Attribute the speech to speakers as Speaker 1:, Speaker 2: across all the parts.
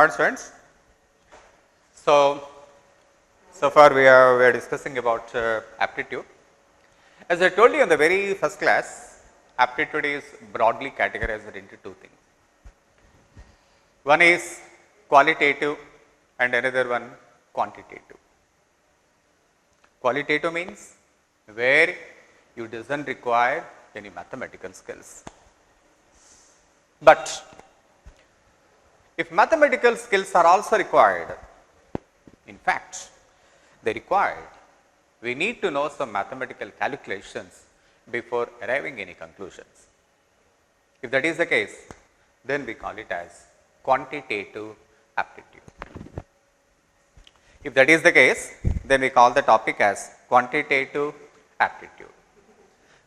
Speaker 1: morning, students. So far we are discussing about aptitude. As I told you in the very first class, aptitude is broadly categorized into two things. One is qualitative and another one quantitative. Qualitative means where you doesn't require any mathematical skills. But if mathematical skills are also required, in fact, they required, we need to know some mathematical calculations before arriving any conclusions. If that is the case, then we call it as quantitative aptitude. If that is the case, then we call the topic as quantitative aptitude.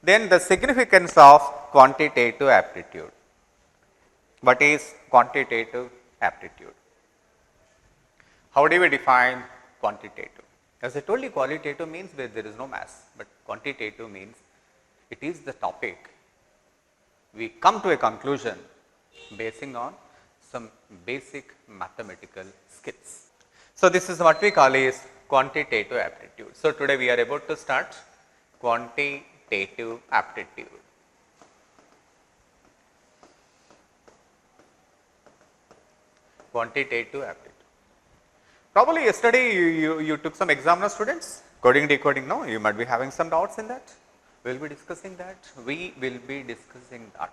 Speaker 1: Then the significance of quantitative aptitude. What is quantitative aptitude? How do we define quantitative? As I told you, qualitative means where there is no mass, but quantitative means it is the topic. We come to a conclusion basing on some basic mathematical skills. So this is what we call is quantitative aptitude. So today we are about to start quantitative aptitude. Quantitative aptitude. Probably yesterday you took some exam now, students, coding, decoding. No, you might be having some doubts in that. We will be discussing that. We will be discussing that.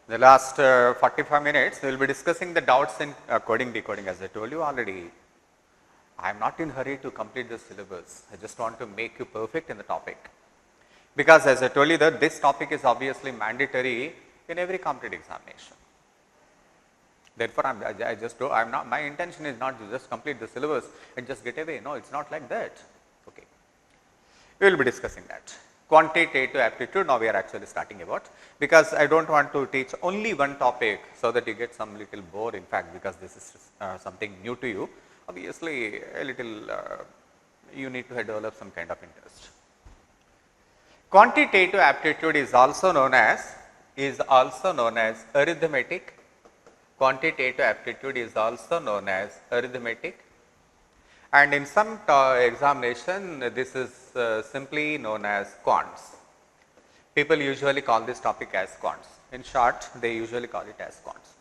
Speaker 1: The last 45 minutes, we will be discussing the doubts in coding, decoding. As I told you already, I am not in hurry to complete the syllabus. I just want to make you perfect in the topic. Because as I told you that this topic is obviously mandatory in every competitive examination. Therefore, my intention is not to just complete the syllabus and just get away. No, it's not like that. Okay. We will be discussing that. Quantitative aptitude, now we are actually starting about, because I don't want to teach only one topic so that you get some little bored, in fact, because this is something new to you. Obviously, a little, you need to develop some kind of interest. Quantitative aptitude is also known as arithmetic. Quantitative aptitude is also known as arithmetic, and in some examination this is simply known as quants. People usually call this topic as quants. In short, they usually call it as quants.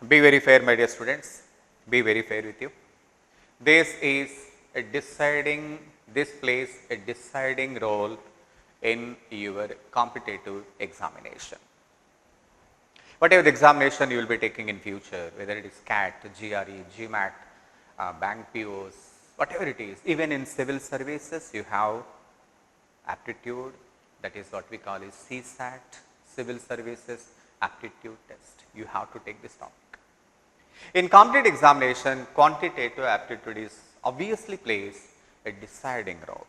Speaker 1: Be very fair, my dear students, be very fair with you. This plays a deciding role in your competitive examination. Whatever the examination you will be taking in future, whether it is CAT, GRE, GMAT, bank POs, whatever it is, even in civil services you have aptitude, that is what we call is CSAT, civil services aptitude test. You have to take this topic. In competitive examination, quantitative aptitude is obviously plays a deciding role.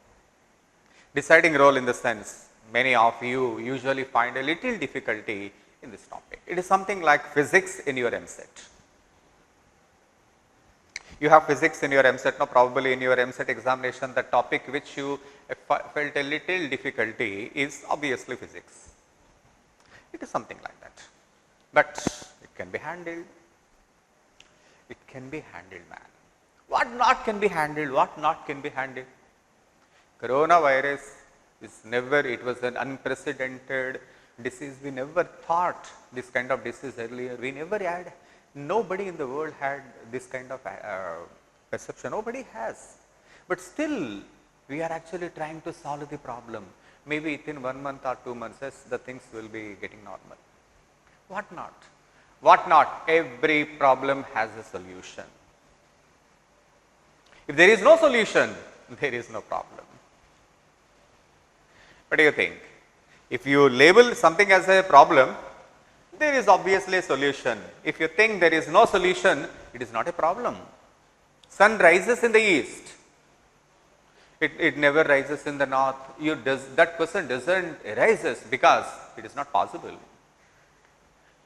Speaker 1: Deciding role in the sense, many of you usually find a little difficulty in this topic. It is something like physics in your MSET. You have physics in your MSET, no, probably in your MSET examination, the topic which you felt a little difficulty is obviously physics. It is something like that. But it can be handled. It can be handled, man. What not can be handled? What not can be handled? Coronavirus is never, it was an unprecedented disease. We never thought this kind of disease earlier. We never had, nobody in the world had this kind of perception. Nobody has. But still, we are actually trying to solve the problem. Maybe within 1 month or 2 months, yes, the things will be getting normal. What not? What not? Every problem has a solution. If there is no solution, there is no problem. What do you think? If you label something as a problem, there is obviously a solution. If you think there is no solution, it is not a problem. Sun rises in the east. It never rises in the north. That person doesn't rises because it is not possible.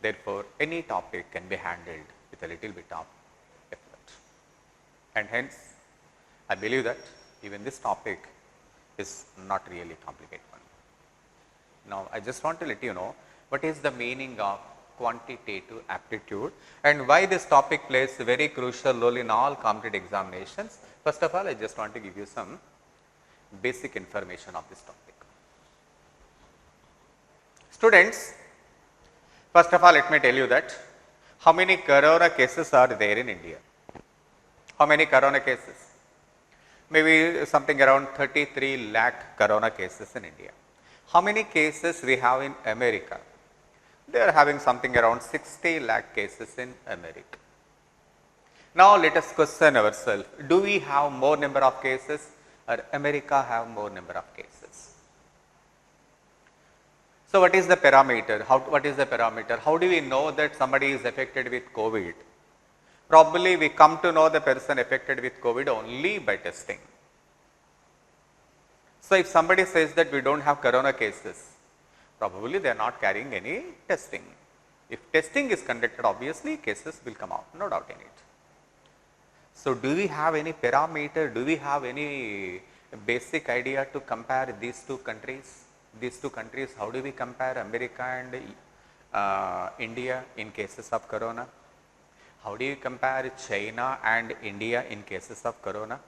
Speaker 1: Therefore, any topic can be handled with a little bit of effort. And hence, I believe that even this topic is not really complicated one. Now, I just want to let you know, What is the meaning of quantitative aptitude and why this topic plays a very crucial role in all competitive examinations? First of all, I just want to give you some basic information of this topic. Students, first of all, let me tell you that how many corona cases are there in India? How many corona cases? Maybe something around 33 lakh corona cases in India. How many cases we have in America? They are having something around 60 lakh cases in America. Now let us question ourselves, do we have more number of cases or America have more number of cases? So what is the parameter? What is the parameter? How do we know that somebody is affected with COVID? Probably we come to know the person affected with COVID only by testing. So if somebody says that we don't have corona cases, probably they are not carrying any testing. If testing is conducted, obviously cases will come out, no doubt in it. So do we have any parameter, do we have any basic idea to compare these two countries? These two countries, how do we compare America and India in cases of corona? How do you compare China and India in cases of corona?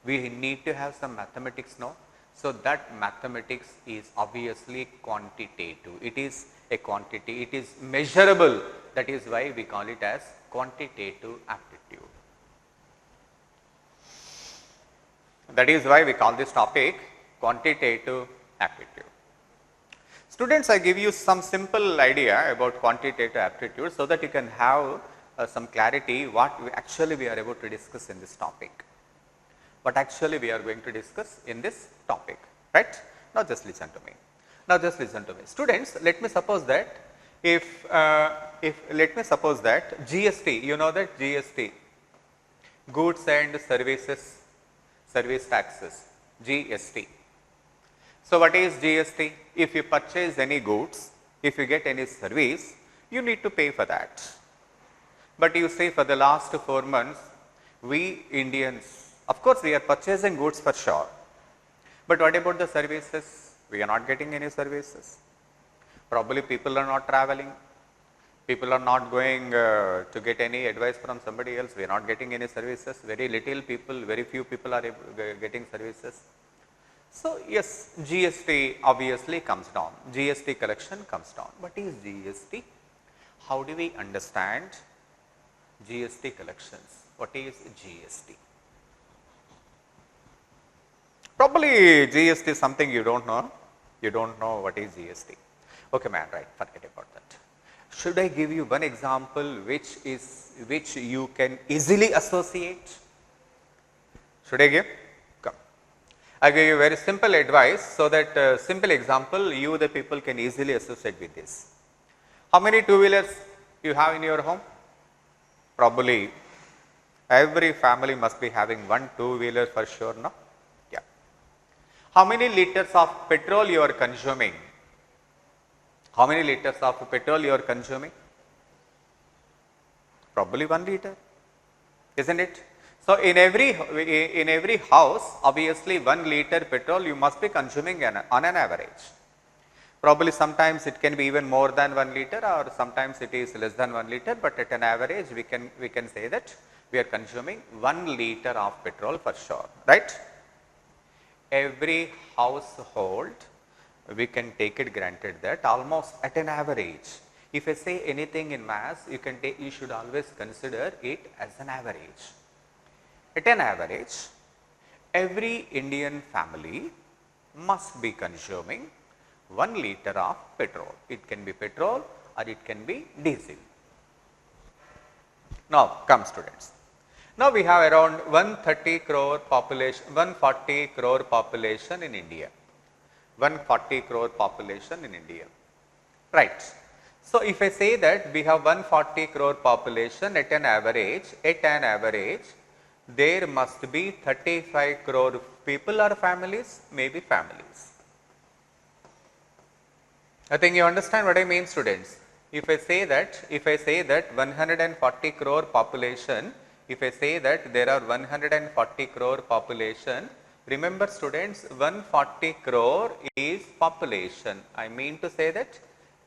Speaker 1: We need to have some mathematics now. So that mathematics is obviously quantitative. It is a quantity, it is measurable. That is why we call it as quantitative aptitude. That is why we call this topic quantitative aptitude. Students, I give you some simple idea about quantitative aptitude so that you can have some clarity what we are able to discuss in this topic. What actually we are going to discuss in this topic, right? Now just listen to me. Now just listen to me. Students, let me suppose that let me suppose that GST, you know that GST, goods and services, service taxes, GST. So what is GST? If you purchase any goods, if you get any service, you need to pay for that. But you say for the last 4 months, we Indians, of course, we are purchasing goods for sure, but what about the services? We are not getting any services. Probably people are not traveling, people are not going to get any advice from somebody else, we are not getting any services, very little people, very few people are getting services. So yes, GST obviously comes down, GST collection comes down. What is GST? How do we understand GST collections? What is GST? Probably GST is something you don't know. You don't know what is GST. Okay, man, right, forget about that. Should I give you one example which you can easily associate? Should I give? Come. I give you very simple advice so that simple example you the people can easily associate with this. How many two-wheelers you have in your home? Probably every family must be having one two-wheeler for sure, no? Yeah. How many liters of petrol you are consuming? How many liters of petrol you are consuming? Probably 1 liter, isn't it? So in every house, obviously 1 liter petrol you must be consuming on an average. Probably sometimes it can be even more than 1 liter or sometimes it is less than 1 liter, but at an average we can say that we are consuming 1 liter of petrol for sure, right? Every household, we can take it granted that almost at an average, if I say anything in mass, you should always consider it as an average. At an average, every Indian family must be consuming 1 liter of petrol. It can be petrol or it can be diesel. Now come students. Now we have around 130 crore population, 140 crore population in India. 140 crore population in India. Right. So if I say that we have 140 crore population at an average, there must be 35 crore people or families, maybe families. I think you understand what I mean, students. If I say that 140 crore population, if I say that there are 140 crore population, remember students, 140 crore is population. I mean to say that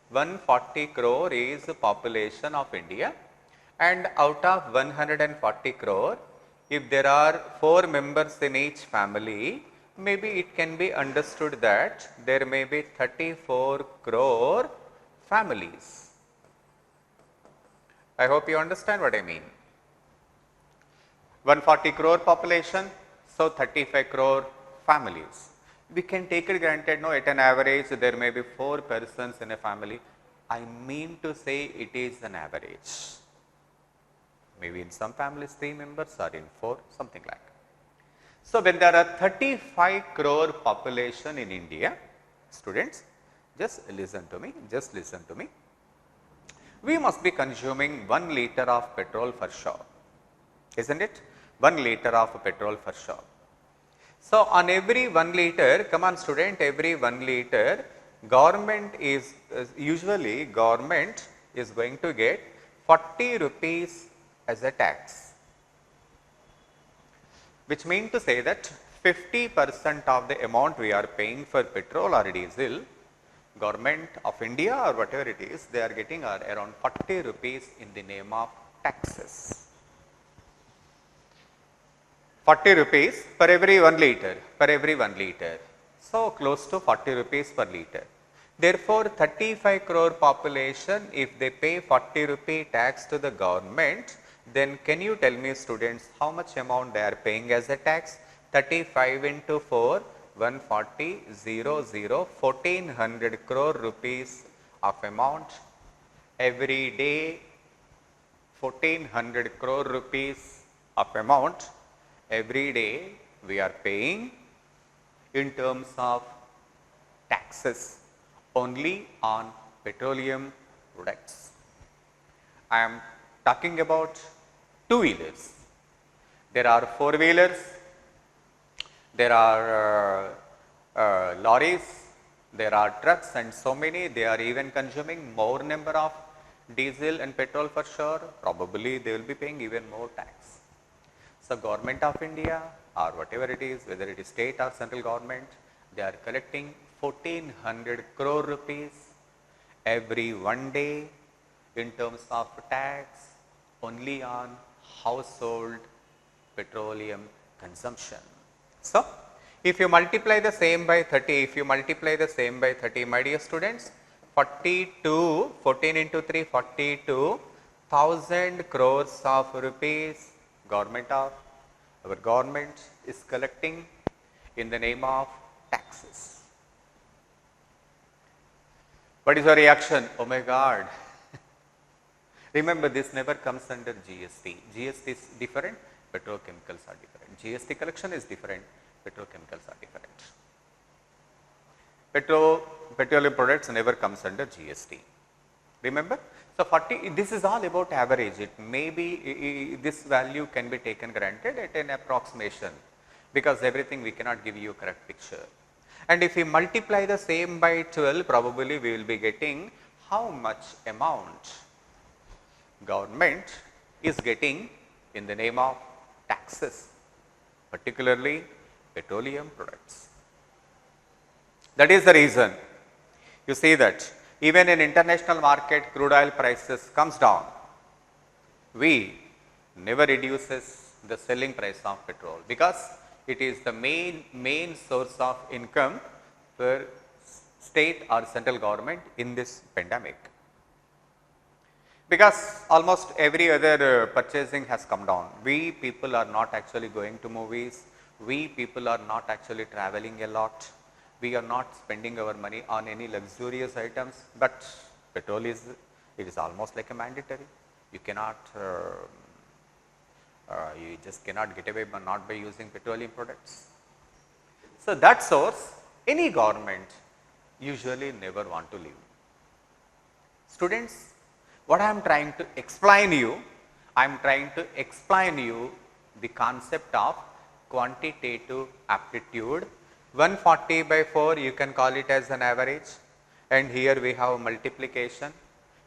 Speaker 1: 140 crore is the population of India, and out of 140 crore, if there are 4 members in each family, maybe it can be understood that there may be 34 crore families. I hope you understand what I mean. 140 crore population, so 35 crore families. We can take it granted, no, at an average there may be 4 persons in a family. I mean to say it is an average. Maybe in some families 3 members or in 4, something like. So when there are 35 crore population in India, students, just listen to me, we must be consuming 1 liter of petrol for sure, isn't it? 1 liter of petrol for sure. So on every 1 liter, come on student, every 1 liter, government is usually government is going to get 40 rupees as a tax, which means to say that 50% of the amount we are paying for petrol or diesel, government of India or whatever it is, they are getting around 40 rupees in the name of taxes. 40 rupees per every 1 liter, so close to 40 rupees per liter. Therefore, 35 crore population, if they pay 40 rupee tax to the government, then can you tell me students how much amount they are paying as a tax? 35 into 4, 140, 1400 crore rupees of amount. Every day 1400 crore rupees of amount. Every day we are paying in terms of taxes only on petroleum products. I am talking about 2-wheelers. There are 4-wheelers, there are lorries, there are trucks and so many. They are even consuming more number of diesel and petrol for sure. Probably they will be paying even more tax. So government of India or whatever it is, whether it is state or central government, they are collecting 1400 crore rupees every 1 day in terms of tax only on household petroleum consumption. So if you multiply the same by 30, my dear students, 42, 14 into 3, 42,000 crores of rupees our government is collecting in the name of taxes. What is your reaction? Oh my God. Remember, this never comes under GST. GST is different, petrochemicals are different. GST collection is different, petrochemicals are different. Petroleum products never comes under GST. Remember? So 40, this is all about average. It may be, this value can be taken granted at an approximation, because everything we cannot give you a correct picture. And if we multiply the same by 12, probably we will be getting how much amount government is getting in the name of taxes, particularly petroleum products. That is the reason you see that even in international market, crude oil prices comes down, we never reduces the selling price of petrol, because it is the main source of income for state or central government in this pandemic. Because almost every other purchasing has come down. We people are not actually going to movies. We people are not actually traveling a lot. We are not spending our money on any luxurious items, but petrol is, it is almost like a mandatory. You cannot, you just cannot get away not by using petroleum products. So that source, any government usually never want to leave. Students, what I am trying to explain you, I am trying to explain you the concept of quantitative aptitude. 140 by 4, you can call it as an average, and here we have multiplication.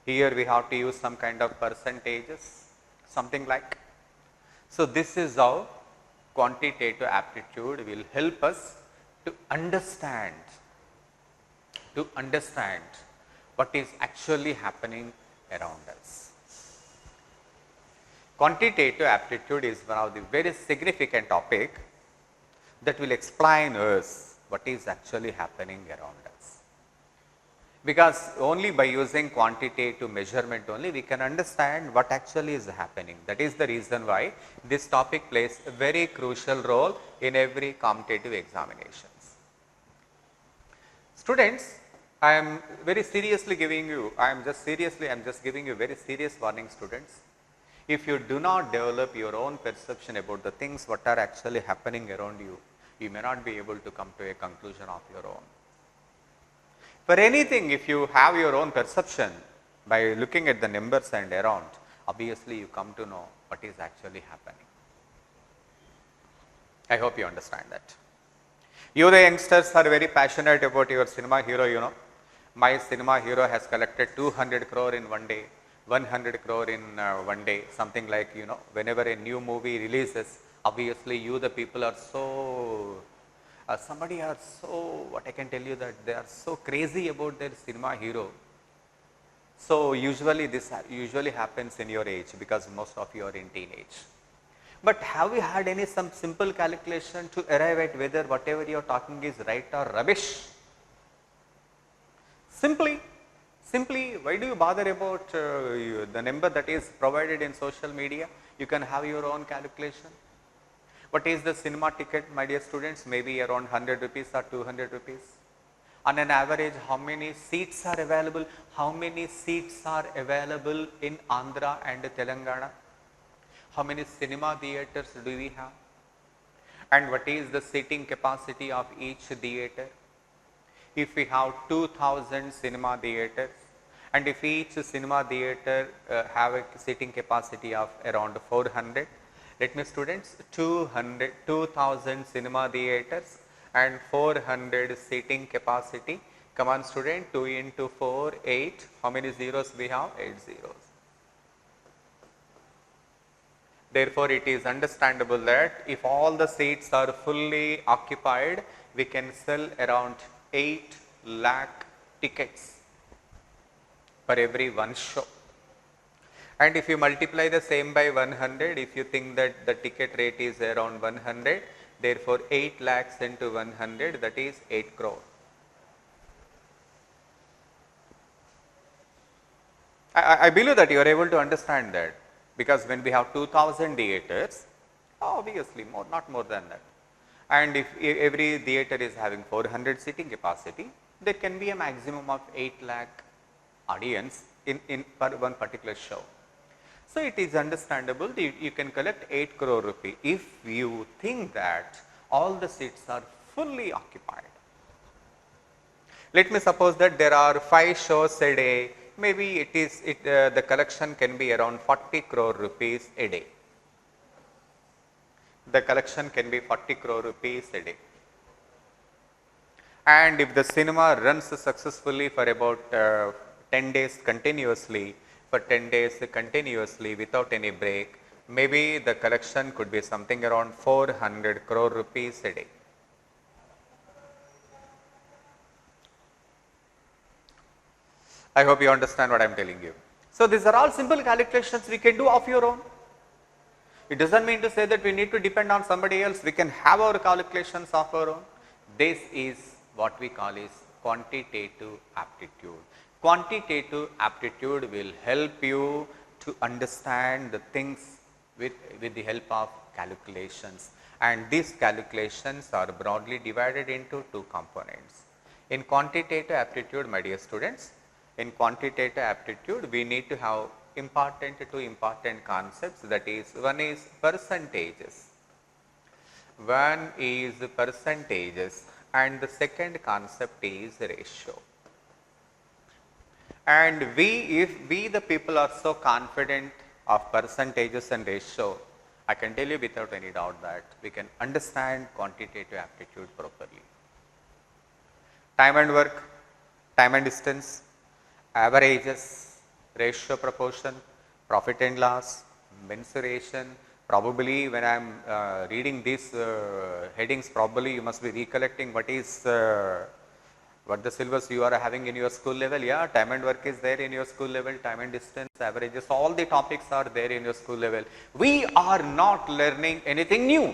Speaker 1: Here we have to use some kind of percentages, something like. So this is how quantitative aptitude will help us to understand what is actually happening around us. Quantitative aptitude is one of the very significant topic that will explain us what is actually happening around us. Because only by using quantitative measurement only we can understand what actually is happening. That is the reason why this topic plays a very crucial role in every competitive examinations. Students, I am very seriously giving you, I am just giving you very serious warning, students. If you do not develop your own perception about the things what are actually happening around you, you may not be able to come to a conclusion of your own. For anything, if you have your own perception by looking at the numbers and around, obviously you come to know what is actually happening. I hope you understand that. You the youngsters are very passionate about your cinema hero, you know. My cinema hero has collected 200 crore in one day, 100 crore in one day, something like, you know, whenever a new movie releases, obviously you the people are so, somebody are so, what I can tell you that they are so crazy about their cinema hero. So usually this usually happens in your age because most of you are in teenage. But have you had any some simple calculation to arrive at whether whatever you are talking is right or rubbish? Simply, why do you bother about the number that is provided in social media? You can have your own calculation. What is the cinema ticket, my dear students? Maybe around 100 rupees or 200 rupees. On an average, how many seats are available? How many seats are available in Andhra and Telangana? How many cinema theaters do we have? And what is the seating capacity of each theater? If we have 2000 cinema theaters and if each cinema theater have a seating capacity of around 400, let me students, 2000 cinema theaters and 400 seating capacity. Come on student, 2 into 4, 8. How many zeros we have? 8 zeros. Therefore, it is understandable that if all the seats are fully occupied, we can sell around 8 lakh tickets for every one show. And if you multiply the same by 100, if you think that the ticket rate is around 100, therefore 8 lakhs into 100, that is 8 crore. I believe that you are able to understand that. Because when we have 2000 theaters, obviously not more than that. And if every theater is having 400 seating capacity, there can be a maximum of 8 lakh audience in one particular show. So it is understandable that you can collect 8 crore rupee if you think that all the seats are fully occupied. Let me suppose that there are 5 shows a day. Maybe the collection can be around 40 crore rupees a day. The collection can be 40 crore rupees a day. And if the cinema runs successfully for about 10 days continuously, without any break, maybe the collection could be something around 400 crore rupees a day. I hope you understand what I am telling you. So these are all simple calculations we can do of your own. It does not mean to say that we need to depend on somebody else. We can have our calculations of our own. This is what we call is quantitative aptitude. Quantitative aptitude will help you to understand the things with the help of calculations. And these calculations are broadly divided into two components. In quantitative aptitude, my dear students, in quantitative aptitude, we need to have two important concepts, that is, one is percentages. One is percentages and the second concept is ratio. And if we the people are so confident of percentages and ratio, I can tell you without any doubt that we can understand quantitative aptitude properly. Time and work, time and distance, averages, ratio proportion, profit and loss, mensuration. Probably when I am reading these headings, probably you must be recollecting what is What the syllabus you are having in your school level? Yeah, time and work is there in your school level, time and distance, averages, all the topics are there in your school level. We are not learning anything new.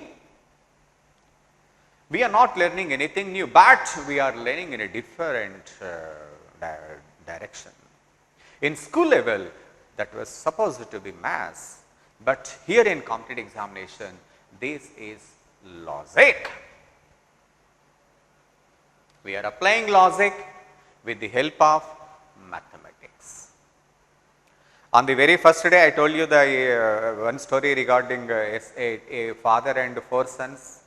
Speaker 1: We are not learning anything new, but we are learning in a different direction. In school level, that was supposed to be maths, but here in competitive examination, this is logic. We are applying logic with the help of mathematics. On the very first day, I told you the one story regarding a father and 4 sons.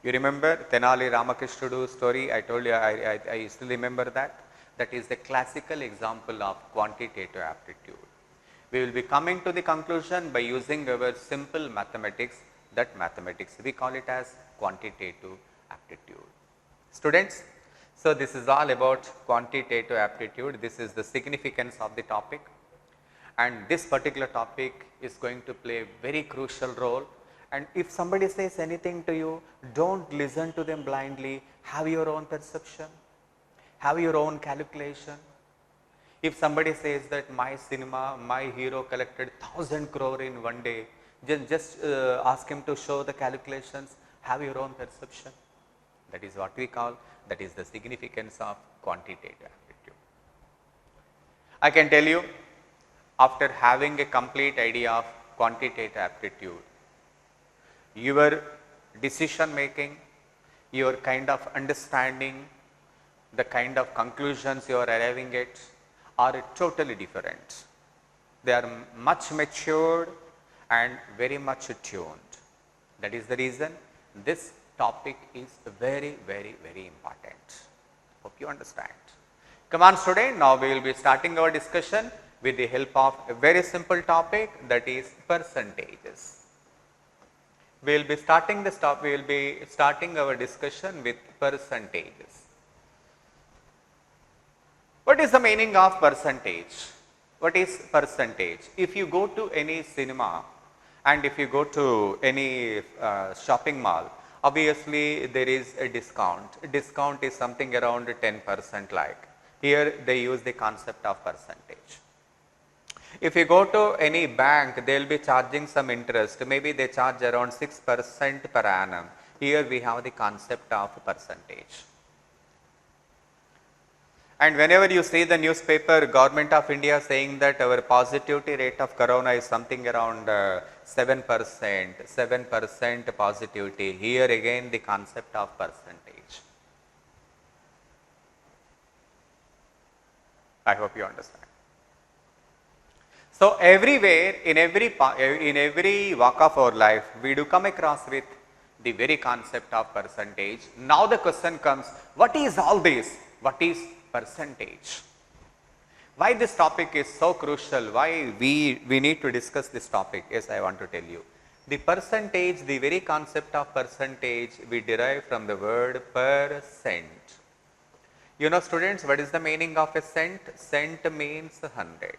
Speaker 1: You remember Tenali Ramakrishnudu story? I told you, I still remember that. That is the classical example of quantitative aptitude. We will be coming to the conclusion by using our simple mathematics, that mathematics. We call it as quantitative aptitude. Students, so this is all about quantitative aptitude. This is the significance of the topic, and this particular topic is going to play a very crucial role. And if somebody says anything to you, don't listen to them blindly. Have your own perception, have your own calculation. If somebody says that my cinema, my hero collected 1000 crore in one day, just ask him to show the calculations, have your own perception. That is what we call, that is the significance of quantitative aptitude. I can tell you, after having a complete idea of quantitative aptitude, your decision making, your kind of understanding, the kind of conclusions you are arriving at are totally different. They are much matured and very much tuned. That is the reason this topic is very, very, very important. Hope you understand. Come on student, now we will be starting our discussion with the help of a very simple topic, that is percentages. We will be starting our discussion with percentages. What is the meaning of percentage? What is percentage? If you go to any cinema and if you go to any shopping mall, obviously there is a discount. Discount is something around 10% like. Here they use the concept of percentage. If you go to any bank, they will be charging some interest. Maybe they charge around 6% per annum. Here we have the concept of percentage. And whenever you see the newspaper, Government of India saying that our positivity rate of corona is something around 7% positivity. Here again the concept of percentage. I hope you understand. So everywhere, in every walk of our life, we do come across with the very concept of percentage. Now the question comes, what is all this? What is percentage? Why this topic is so crucial? Why we need to discuss this topic? Yes, I want to tell you. The percentage, the very concept of percentage, we derive from the word percent. You know students, what is the meaning of a cent? Cent means 100.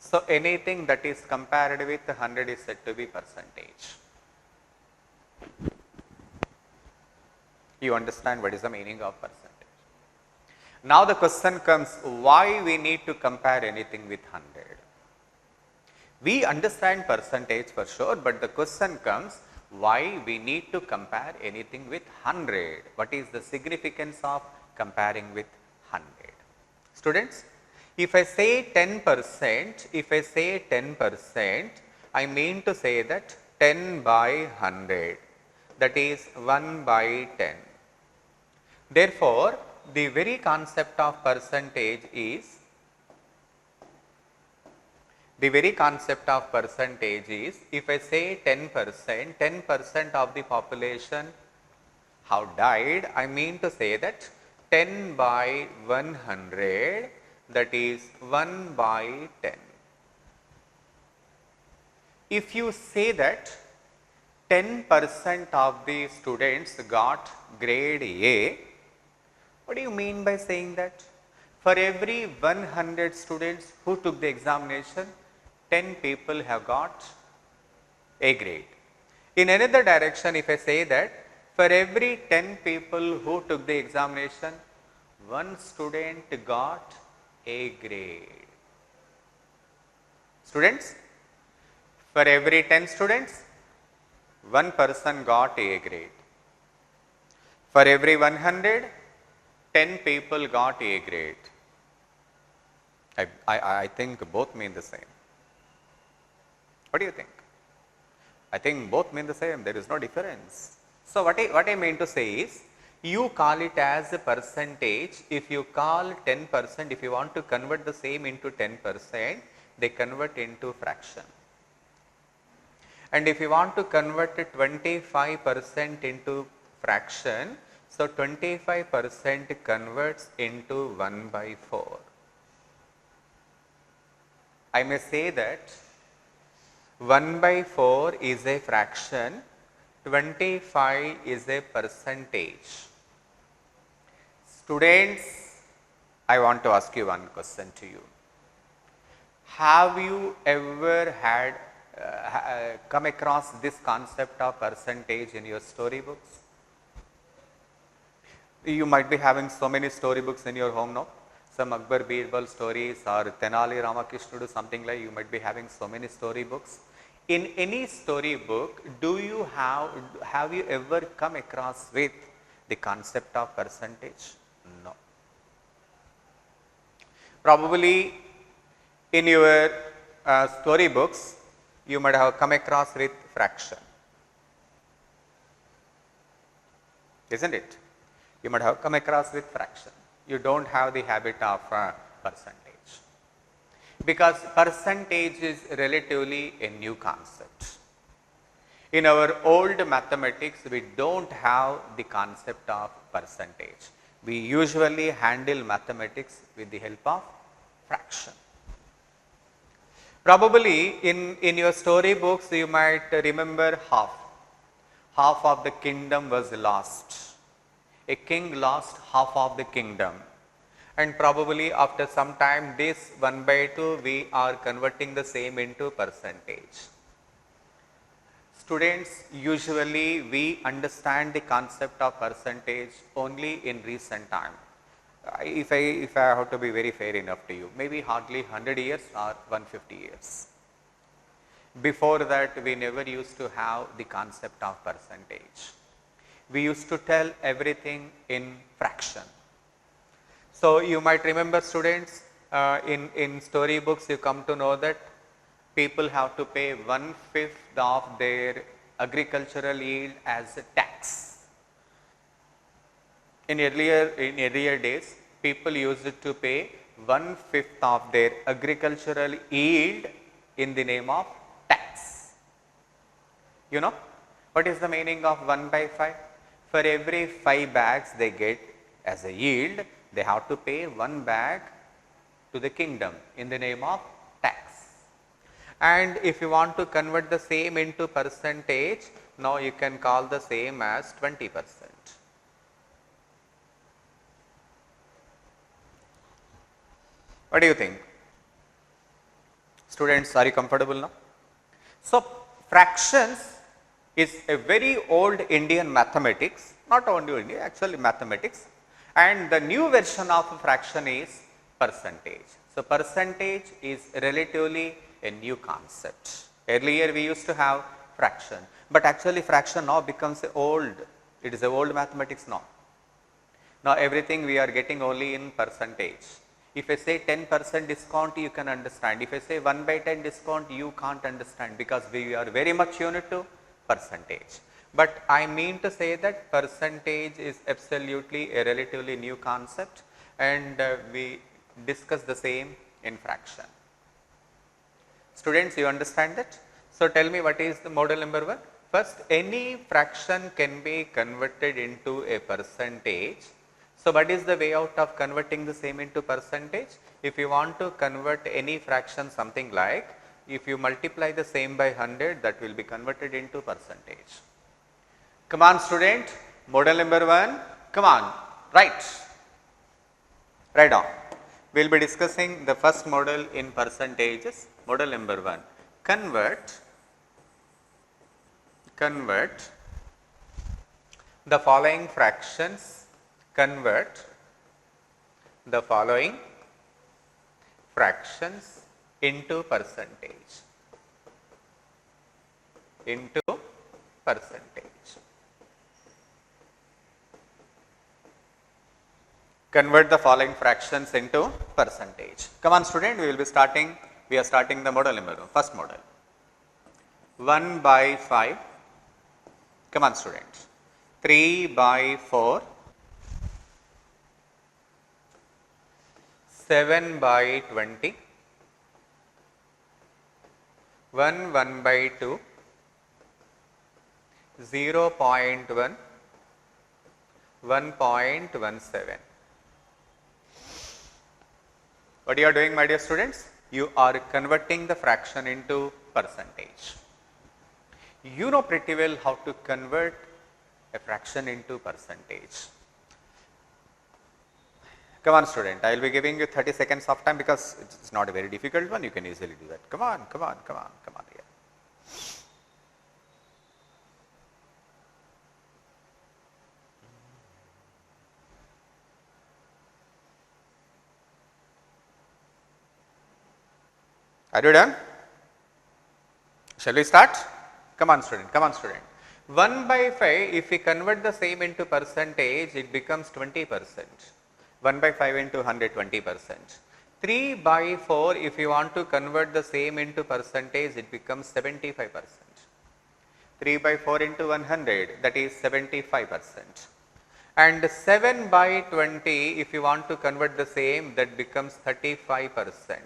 Speaker 1: So anything that is compared with 100 is said to be percentage. You understand what is the meaning of percentage? Now the question comes, why we need to compare anything with 100? We understand percentage for sure, but the question comes, why we need to compare anything with 100? What is the significance of comparing with 100? Students, if I say 10%, I mean to say that 10 by 100, that is 1 by 10. Therefore, the very concept of percentage is, if I say 10%, 10% of the population have died, I mean to say that 10 by 100, that is 1 by 10. If you say that 10% of the students got grade A, what do you mean by saying that? For every 100 students who took the examination, 10 people have got A grade. In another direction, if I say that for every 10 people who took the examination, one student got A grade. Students, for every 10 students, one person got A grade. For every 100, 10 people got A grade. I think both mean the same. What do you think? I think both mean the same. There is no difference. So what I mean to say is, you call it as a percentage. If you call 10%, if you want to convert the same into 10%, they convert into fraction. And if you want to convert 25% into fraction, so 25% converts into 1 by 4. I may say that 1 by 4 is a fraction, 25 is a percentage. Students, I want to ask you one question to you. Have you ever had come across this concept of percentage in your storybooks? You might be having so many storybooks in your home now. Some Akbar Birbal stories or Tenali Ramakrishnudu, something like, you might be having so many storybooks. In any storybook, have you ever come across with the concept of percentage? No. Probably in your storybooks, you might have come across with fraction, isn't it? You might have come across with fraction. You don't have the habit of percentage, because percentage is relatively a new concept. In our old mathematics, we don't have the concept of percentage. We usually handle mathematics with the help of fraction. Probably in your storybooks, you might remember half. Half of the kingdom was lost. A king lost half of the kingdom. And probably after some time, this 1 by 2, we are converting the same into percentage. Students, usually we understand the concept of percentage only in recent time. If I have to be very fair enough to you, maybe hardly 100 years or 150 years. Before that, we never used to have the concept of percentage. We used to tell everything in fraction. So you might remember, students, in storybooks you come to know that people have to pay 1/5 of their agricultural yield as a tax. In earlier days, people used to pay 1/5 of their agricultural yield in the name of tax. You know, what is the meaning of 1 by 5? For every 5 bags they get as a yield, they have to pay 1 bag to the kingdom in the name of tax. And if you want to convert the same into percentage, now you can call the same as 20%. What do you think? Students, are you comfortable now? So, fractions is a very old Indian mathematics, not only Indian, actually mathematics, and the new version of fraction is percentage. So, percentage is relatively a new concept. Earlier we used to have fraction, but actually fraction now becomes old. It is a old mathematics now. Now everything we are getting only in percentage. If I say 10% discount, you can understand. If I say 1 by 10 discount, you can't understand, because we are very much unit to percentage. But I mean to say that percentage is absolutely a relatively new concept, and we discuss the same in fraction. Students, you understand that? So tell me, what is the model number 1? First, any fraction can be converted into a percentage. So what is the way out of converting the same into percentage? If you want to convert any fraction, something like, if you multiply the same by 100, that will be converted into percentage. Come on, student, model number 1, come on, write down. We will be discussing the first model in percentages. Model number 1, convert the following fractions, convert the following fractions into percentage. Into percentage. Convert the following fractions into percentage. Come on student, we are starting the model number, first model. 1 by 5, come on student, 3 by 4, 7 by 20, 1 by 2, 0.1, 1.17. What you are doing, my dear students? You are converting the fraction into percentage. You know pretty well how to convert a fraction into percentage. Come on student, I will be giving you 30 seconds of time because it's not a very difficult one, you can easily do that. Come on, come on, come on, come on here. Are you done? Shall we start? Come on student, come on student. 1 by 5, if we convert the same into percentage, it becomes 20%. 1 by 5 into 100, 20%. 3 by 4, if you want to convert the same into percentage, it becomes 75%. 3 by 4 into 100, that is 75%. And 7 by 20, if you want to convert the same, that becomes 35%.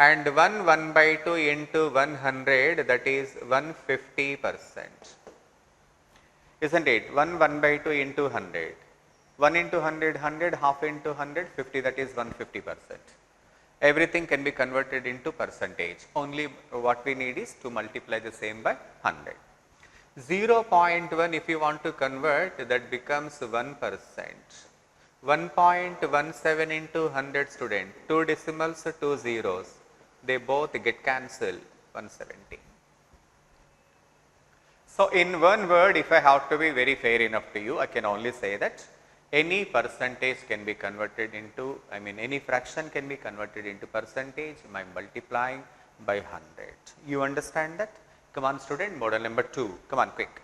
Speaker 1: And 1 by 2 into 100, that is 150%. Isn't it? 1 by 2 into 100. 1 into 100, 100, half into 100, 50, that is 150%. Everything can be converted into percentage. Only what we need is to multiply the same by 100. 0.1, if you want to convert, that becomes 1%. 1.17 into 100 student, 2 decimals, 2 zeros. They both get cancelled, 170. So, in one word, if I have to be very fair enough to you, I can only say that any percentage can be converted into, any fraction can be converted into percentage by multiplying by 100. You understand that? Come on student, model number 2. Come on quick.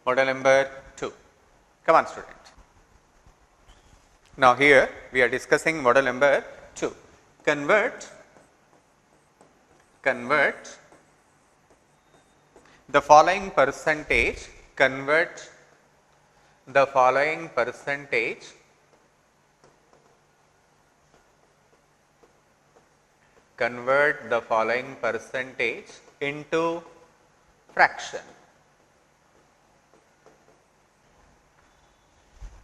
Speaker 1: Model number 2. Come on student. Now here we are discussing model number 2. Convert the following percentage, convert the following percentage into fraction.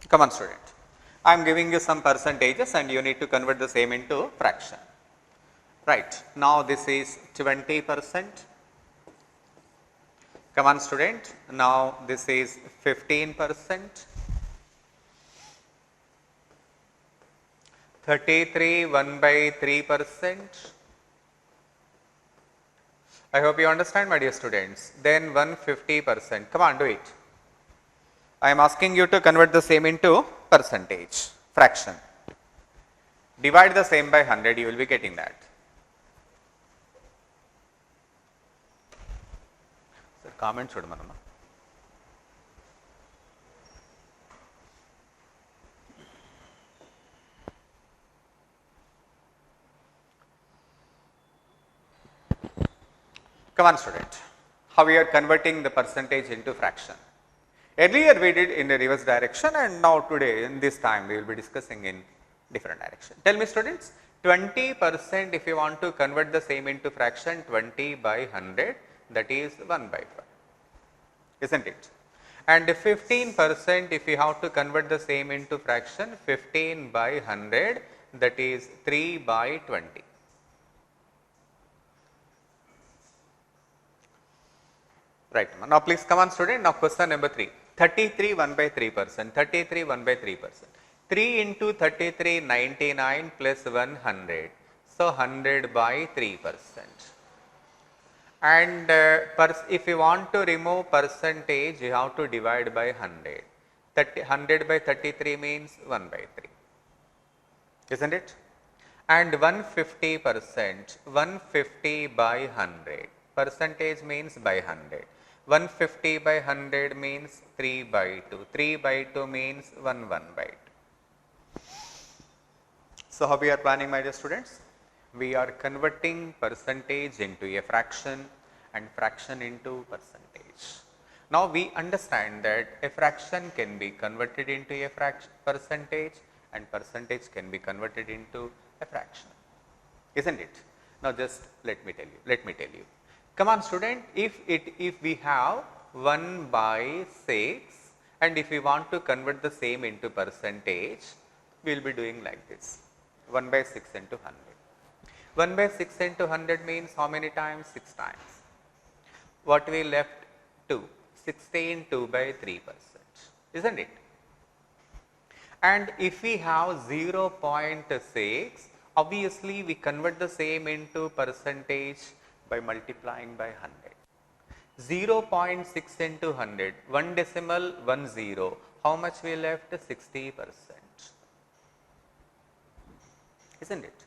Speaker 1: Come on student. I am giving you some percentages and you need to convert the same into fraction. Right. Now this is 20%. Come on student. Now this is 15%. 33, 1 by 3%. I hope you understand, my dear students. Then 150%. Come on, do it. I am asking you to convert the same into percentage, fraction. Divide the same by 100, you will be getting that. Sir, comment chudamana. Come on student, how we are converting the percentage into fraction. Earlier we did in the reverse direction and now today in this time we will be discussing in different direction. Tell me students, 20% if you want to convert the same into fraction, 20 by 100, that is 1 by 5, isn't it? And 15% if you have to convert the same into fraction, 15 by 100, that is 3 by 20. Right. Now please come on student, now question number 3. 33 1 by 3%, 33 1 by 3%. 3 into 33, 99 plus 100. So 100 by 3%. And if you want to remove percentage, you have to divide by 100. 100 by 33 means 1 by 3, isn't it? And 150%, 150 by 100, percentage means by 100. 150 by 100 means 3 by 2, 3 by 2 means 1 by 2. So, how we are planning, my dear students? We are converting percentage into a fraction and fraction into percentage. Now, we understand that a fraction can be converted into a percentage and percentage can be converted into a fraction, isn't it? Now, just let me tell you. Come on student, if we have 1 by 6 and if we want to convert the same into percentage, we will be doing like this, 1 by 6 into 100. 1 by 6 into 100 means how many times? 6 times. What we left? 2. 16, 2 by 3%, isn't it? And if we have 0.6, obviously we convert the same into percentage by multiplying by 100. 0.6 into 100, 1 decimal, 1 0. How much we left? 60%, isn't it?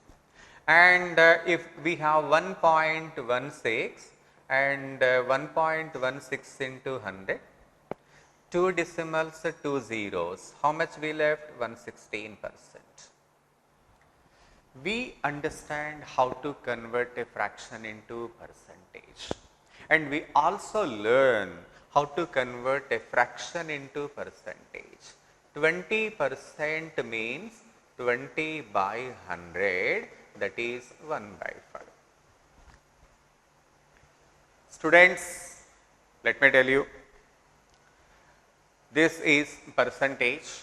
Speaker 1: And if we have 1.16 and 1.16 into 100, 2 decimals, 2 zeros, how much we left? 116%. We understand how to convert a fraction into percentage, and we also learn how to convert a fraction into percentage. 20% means 20 by 100, that is 1 by 5. Students, let me tell you, this is percentage,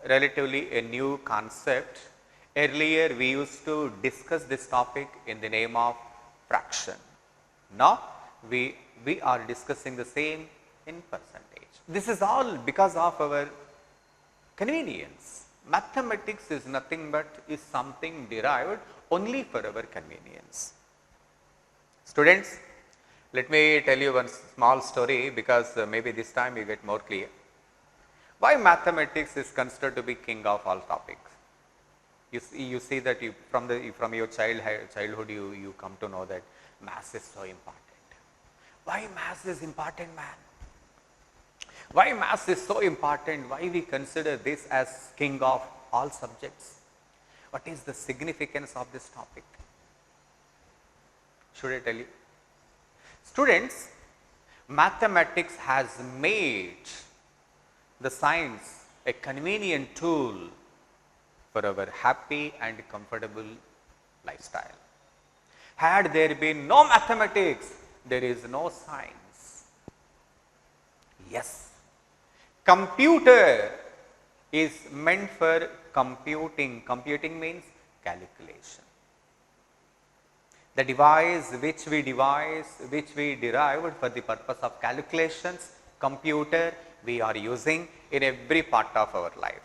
Speaker 1: relatively a new concept. Earlier we used to discuss this topic in the name of fraction. Now we are discussing the same in percentage. This is all because of our convenience. Mathematics is nothing but is something derived only for our convenience. Students, let me tell you one small story because maybe this time you get more clear. Why mathematics is considered to be king of all topics? You see that from your childhood you come to know that maths is so important. Why maths is important, man? Why maths is so important? Why we consider this as king of all subjects? What is the significance of this topic? Should I tell you? Students, mathematics has made the science a convenient tool for our happy and comfortable lifestyle. Had there been no mathematics, there is no science. Yes, computer is meant for computing. Computing means calculation. The device which we derived for the purpose of calculations, computer, we are using in every part of our life.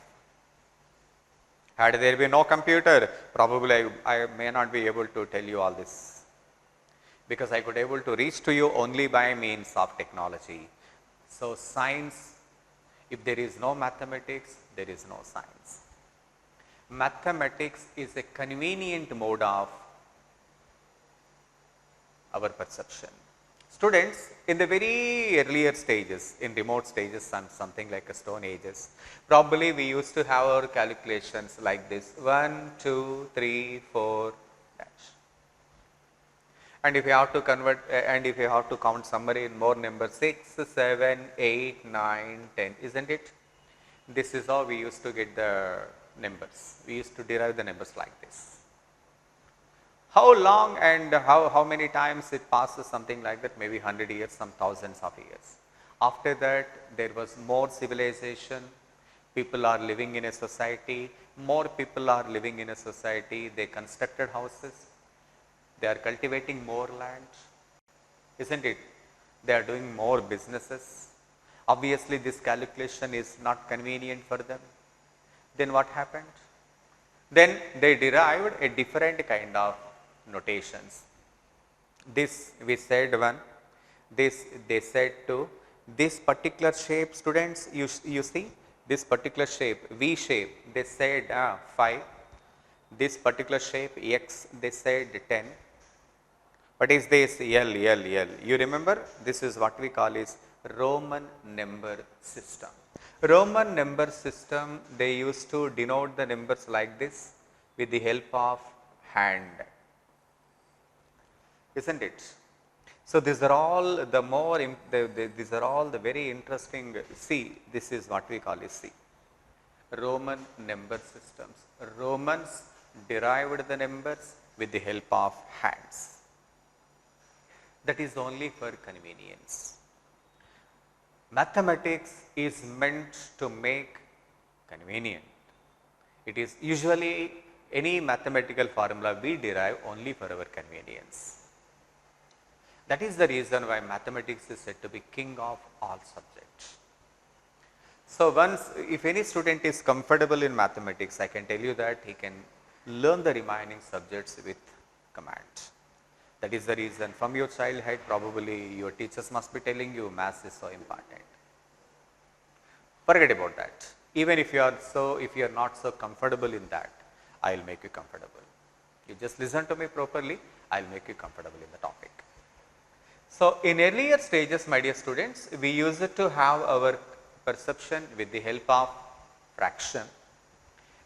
Speaker 1: Had there been no computer, probably I may not be able to tell you all this, because I could able to reach to you only by means of technology. So science, if there is no mathematics, there is no science. Mathematics is a convenient mode of our perception. Students, in the very earlier stages, in remote stages and something like a stone ages, probably we used to have our calculations like this, 1, 2, 3, 4, dash. And if you have to convert, and if you have to count somewhere in more numbers, 6, 7, 8, 9, 10, isn't it? This is how we used to get the numbers. We used to derive the numbers like this. How long and how many times it passes, something like that, maybe 100 years, some thousands of years. After that, there was more civilization, people are living in a society, more people are living in a society, they constructed houses, they are cultivating more land, isn't it? They are doing more businesses. Obviously, this calculation is not convenient for them. Then what happened? Then they derived a different kind of notations. This we said 1, this they said 2, this particular shape, students, you see, This particular shape, V shape, they said 5. This particular shape, X, they said 10. What is this? L, L, L. You remember, this is what we call is Roman number system. Roman number system, they used to denote the numbers like this with the help of hand, isn't it? So these are all the more, these are all the very interesting. C, this is what we call is C. Roman number systems. Romans derived the numbers with the help of hands. That is only for convenience. Mathematics is meant to make convenient. It is usually any mathematical formula we derive only for our convenience. That is the reason why mathematics is said to be king of all subjects. So once, if any student is comfortable in mathematics, I can tell you that he can learn the remaining subjects with command. That is the reason from your childhood probably your teachers must be telling you maths is so important. Forget about that. Even if you are not so comfortable in that, I will make you comfortable. You just listen to me properly, I will make you comfortable in the topic. So in earlier stages, my dear students, we used to have our perception with the help of fraction,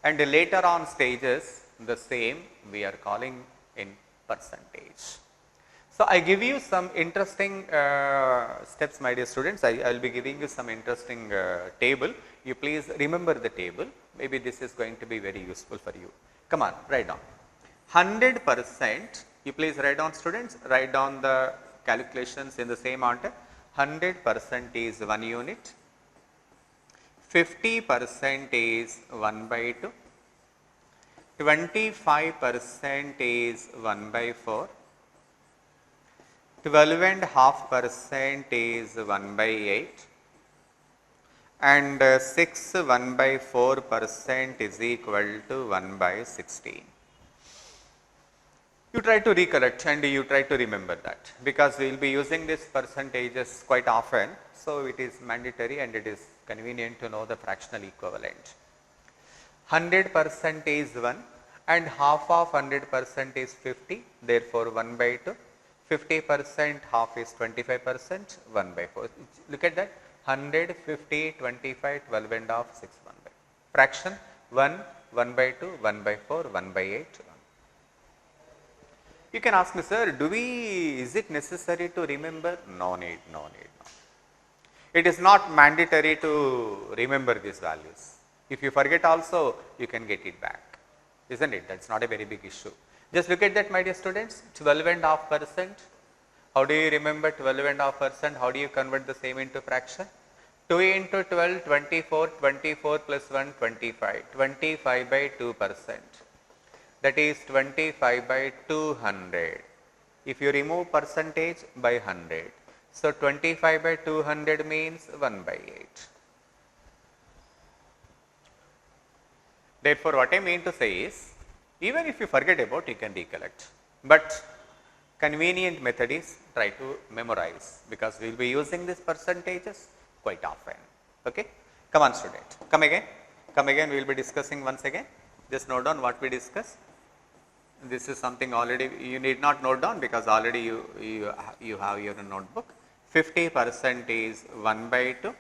Speaker 1: and later on stages the same we are calling in percentage. So I give you some interesting steps, my dear students. I will be giving you some interesting table. You please remember the table. Maybe this is going to be very useful for you. Come on, write down. 100%, you please write down, students, write down the calculations in the same order. 100% is 1 unit, 50% is 1 by 2, 25% is 1 by 4, 12.5% is 1 by 8, and 6 1 by 4% is equal to 1 by 16. You try to recollect and you try to remember that, because we will be using these percentages quite often. So it is mandatory and it is convenient to know the fractional equivalent. 100% is 1 and half of 100% is 50, therefore 1 by 2. 50% half is 25%, 1 by 4. Look at that, 100, 50, 25, 12 and half, 6, 1 by. Fraction 1, 1 by 2, 1 by 4, 1 by 8, 1. You can ask me, sir, is it necessary to remember? No need, no need, no. It is not mandatory to remember these values. If you forget also, you can get it back, isn't it? That's not a very big issue. Just look at that, my dear students, 12.5%. How do you remember 12.5%? How do you convert the same into fraction? 2 into 12, 24, 24 plus 1, 25, 25 by 2%. That is 25 by 200. If you remove percentage by 100. So 25 by 200 means 1 by 8. Therefore, what I mean to say is, even if you forget about, you can recollect. But convenient method is try to memorize, because we will be using these percentages quite often. Okay? Come on, student. Come again. Come again. We will be discussing once again. Just note down what we discussed. This is something already you need not note down, because already you have your notebook. 50% is 1 by 2,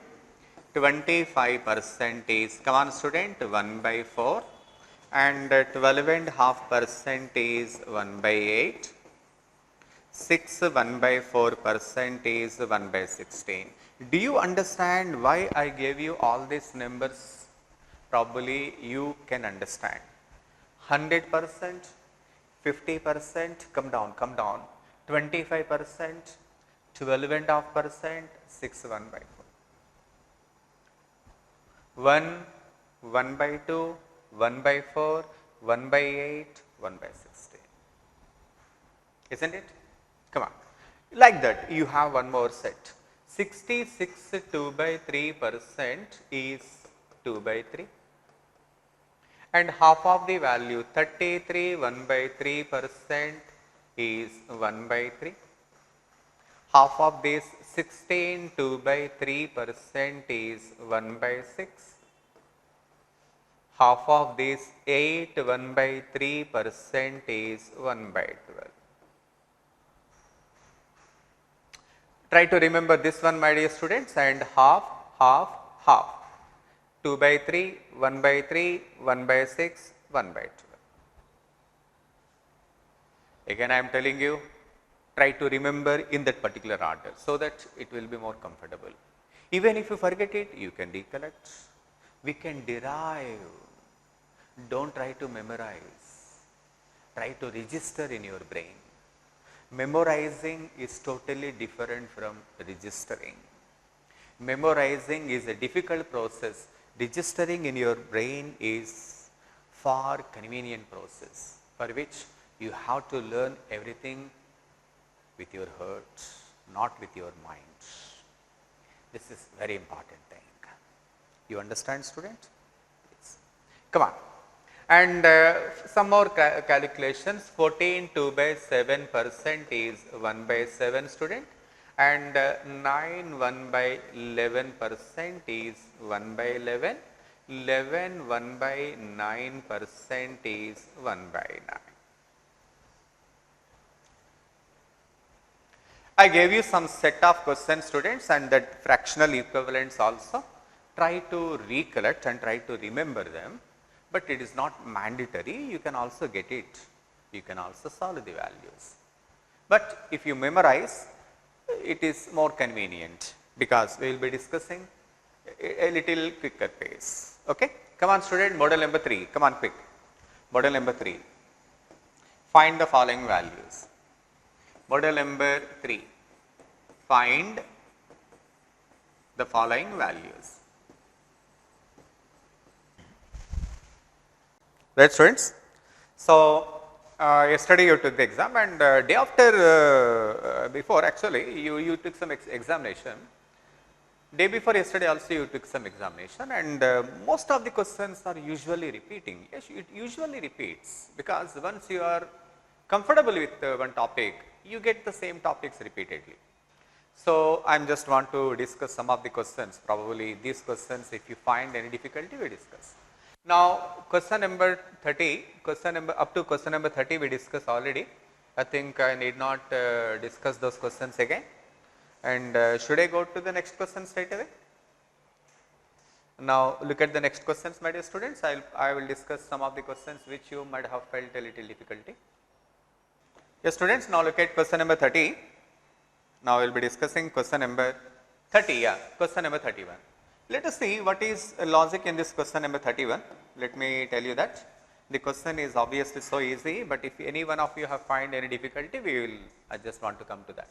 Speaker 1: 25% is, come on student, 1 by 4, and 12.5% is 1 by 8, 6 1 by 4% is 1 by 16. Do you understand why I gave you all these numbers? Probably you can understand. 100%, 50%, come down, 25%, 12.5%, 6 1 by 4. 1, 1 by 2, 1 by 4, 1 by 8, 1 by 16. Isn't it? Come on. Like that, you have one more set. 66 2 by 3% is 2 by 3. And half of the value 33 1 by 3% is 1 by 3. Half of this 16 2 by 3% is 1 by 6. half of this 8 1 by 3% is 1 by 12. Try to remember this one, my dear students, and half, half, half. 2 by 3, 1 by 3, 1 by 6, 1 by 12. Again I am telling you, try to remember in that particular order so that it will be more comfortable. Even if you forget it, you can recollect. We can derive. Don't try to memorize. Try to register in your brain. Memorizing is totally different from registering. Memorizing is a difficult process. Registering in your brain is far convenient process for which you have to learn everything with your heart, not with your mind. This is very important thing. You understand, student? Yes. Come on. And some more calculations. 14 2 by 7% is 1 by 7, student, and 9 1 by 11% is 1 by 11. 11 1 by 9% is 1 by 9. I gave you some set of questions, students, and that fractional equivalents also. Try to recollect and try to remember them, but it is not mandatory. You can also get it. You can also solve the values. But if you memorize, it is more convenient because we will be discussing a little quicker pace. Okay? Come on, student, model number 3. Come on, quick. Model number 3. Find the following values. Model number 3. Find the following values. Right, students? So, yesterday you took the exam, and day after, before actually you took some examination. Day before yesterday also you took some examination, and most of the questions are usually repeating. Yes, it usually repeats because once you are comfortable with one topic, you get the same topics repeatedly. So, I just want to discuss some of the questions. Probably these questions, if you find any difficulty, we discuss. Now, question number 30, up to question number 30 we discussed already. I think I need not discuss those questions again. And should I go to the next question straight away? Now, look at the next questions, my dear students. I will discuss some of the questions which you might have felt a little difficulty. Yes, students, now look at question number 30. Now, we will be discussing question number 30, question number 31. Let us see what is logic in this question number 31. Let me tell you that the question is obviously so easy, but if any one of you have find any difficulty, I just want to come to that.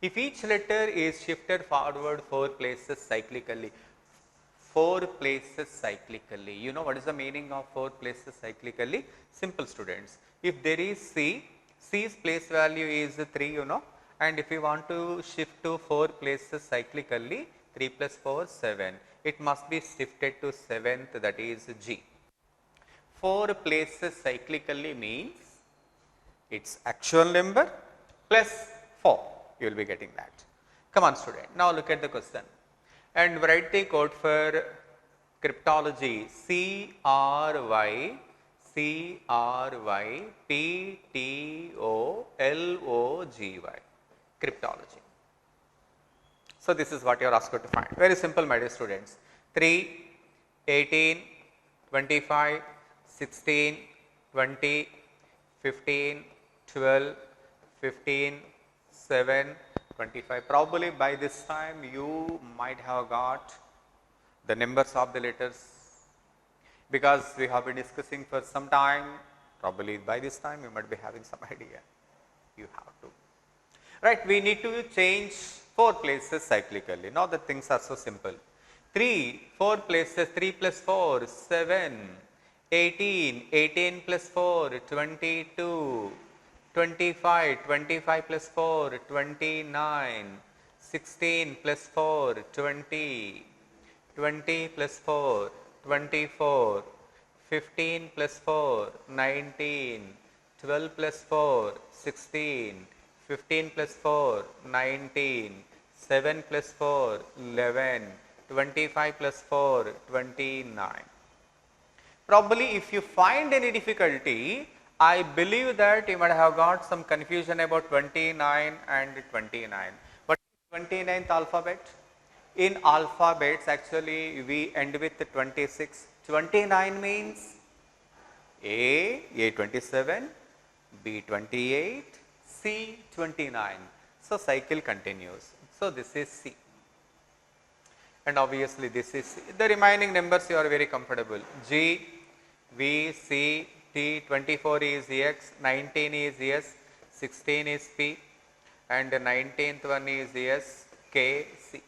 Speaker 1: If each letter is shifted forward 4 places cyclically, 4 places cyclically, you know what is the meaning of 4 places cyclically? Simple, students. If there is C, C's place value is 3, you know, and if you want to shift to 4 places cyclically, 3 plus 4, 7. It must be shifted to 7th, that is G. 4 places cyclically means its actual number plus 4. You will be getting that. Come on, student. Now look at the question and write the code for cryptology. CRY PTOLOGY. Cryptology. So, this is what you are asked to find. Very simple, my dear students. 3, 18, 25, 16, 20, 15, 12, 15, 7, 25. Probably by this time you might have got the numbers of the letters because we have been discussing for some time. Probably by this time you might be having some idea. You have to. Right, we need to change 4 places cyclically. Now the things are so simple. 4 places, 3 plus 4, 7, 18, 18 plus 4, 22, 25, 25 plus 4, 29, 16 plus 4, 20, 20 plus 4, 24, 15 plus 4, 19, 12 plus 4, 16, 15 plus 4, 19, 7 plus 4, 11, 25 plus 4, 29. Probably if you find any difficulty, I believe that you might have got some confusion about 29 and 29. What is 29th alphabet? In alphabets actually we end with 26. 29 means A 27, B 28, C 29. So cycle continues. So this is C. And obviously this is the remaining numbers you are very comfortable. G, V, C, T, 24 is X, 19 is S, 16 is P, and the 19th one is S, K, C.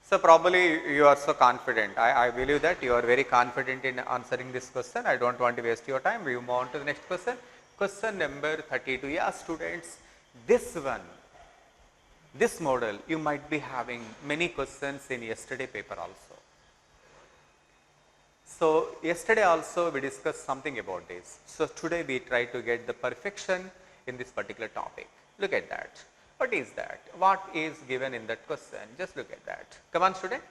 Speaker 1: So probably you are so confident. I believe that you are very confident in answering this question. I don't want to waste your time. We move on to the next question. Question number 32. Yeah, students, this one. This model you might be having many questions in yesterday paper also. So yesterday also we discussed something about this. So today we try to get the perfection in this particular topic. Look at that. What is that? What is given in that question? Just look at that. Come on student.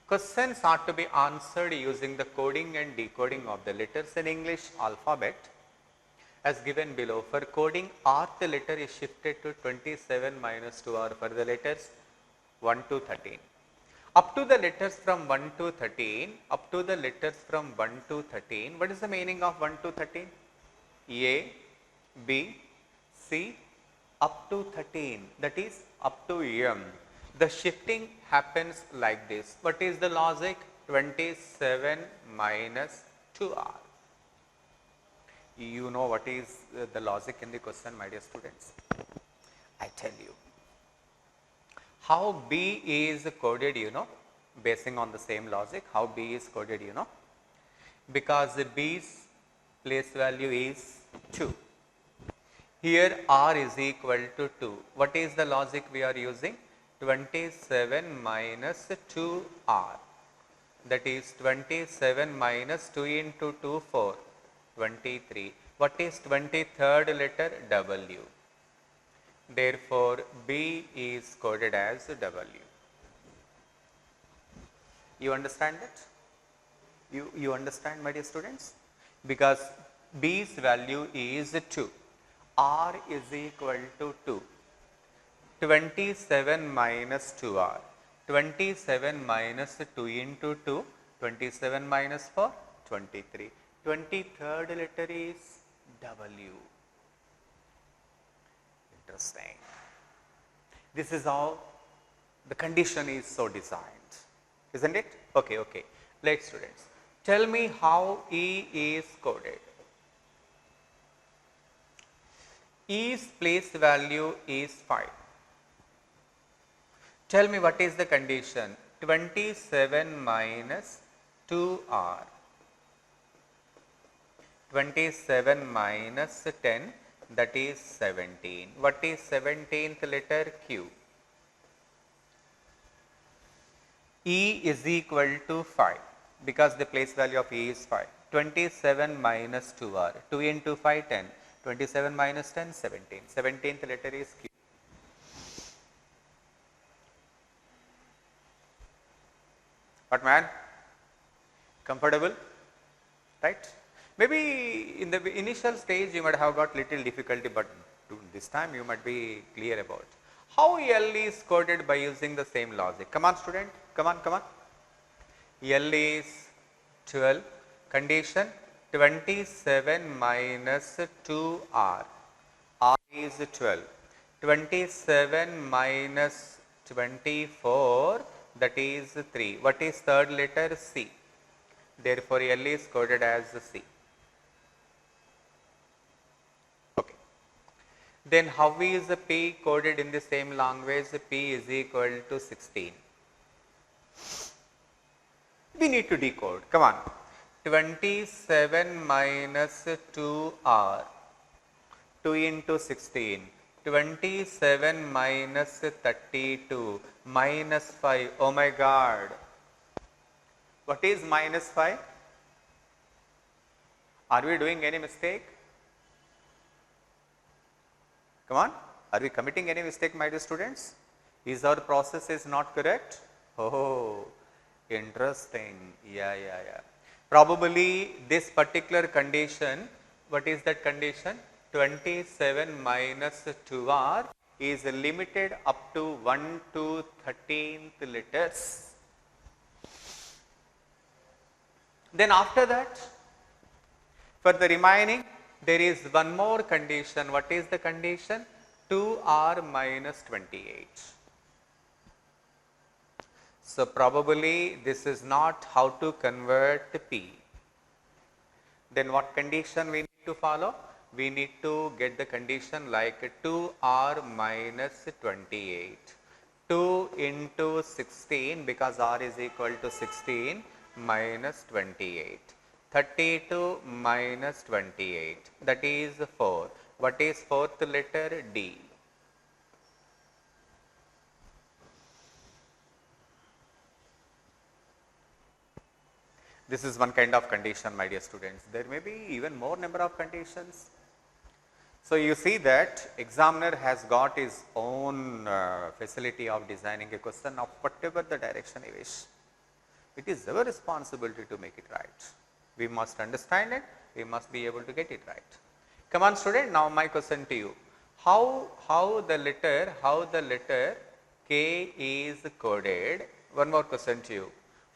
Speaker 1: Questions are to be answered using the coding and decoding of the letters in English alphabet as given below. For coding, rth letter is shifted to 27 minus 2r for the letters 1 to 13. Up to the letters from 1 to 13, up to the letters from 1 to 13, what is the meaning of 1 to 13? A, B, C, up to 13, that is up to M. The shifting happens like this. What is the logic? 27 minus 2r. You know what is the logic in the question, my dear students? I tell you. How B is coded, you know, basing on the same logic, how B is coded, you know, because B's place value is 2. Here R is equal to 2. What is the logic we are using? 27 minus 2R. That is 27 minus 2 into 2, 4. 23. What is 23rd letter? W. Therefore, B is coded as W. You understand that? You understand, my dear students? Because B's value is 2. R is equal to 2. 27 minus 2R. 27 minus 2 into 2. 27 minus 4. 23. 23rd letter is W. Interesting. This is how the condition is so designed, isn't it? Okay, okay. Let's students, tell me how E is coded. E's place value is 5. Tell me what is the condition? 27 minus 2R. 27 minus 10, that is 17. What is 17th letter? Q. E is equal to 5 because the place value of E is 5. 27 minus 2R. 2 into 5, 10. 27 minus 10, 17. 17th letter is Q. What man? Comfortable? Right? Maybe in the initial stage you might have got little difficulty, but this time you might be clear about how L is coded by using the same logic. Come on student, come on, come on. L is 12, condition 27 minus 2R. R is 12. 27 minus 24, that is 3. What is third letter? C. Therefore, L is coded as C. Okay. Then how is P coded in the same language? P is equal to 16. We need to decode. Come on. 27 minus 2R. 2 into 16. 27 minus 32 minus 5. Oh my God. What is minus 5? Are we doing any mistake? Come on. Are we committing any mistake, my dear students? Is our process is not correct? Oh, Interesting. Yeah. Probably this particular condition, what is that condition? 27 minus 2r is limited up to 1 to 13th letters. Then after that, for the remaining, there is one more condition. What is the condition? 2r minus 28. So probably this is not how to convert P. Then what condition we need to follow? We need to get the condition like 2r minus 28. 2 into 16, because r is equal to 16, minus 28. 32 minus 28, that is 4. What is fourth letter? D. This is one kind of condition, my dear students. There may be even more number of conditions. So you see that examiner has got his own facility of designing a question of whatever the direction he wish. It is our responsibility to make it right. We must understand it, we must be able to get it right. Come on student, now my question to you. How the letter K is coded? One more question to you.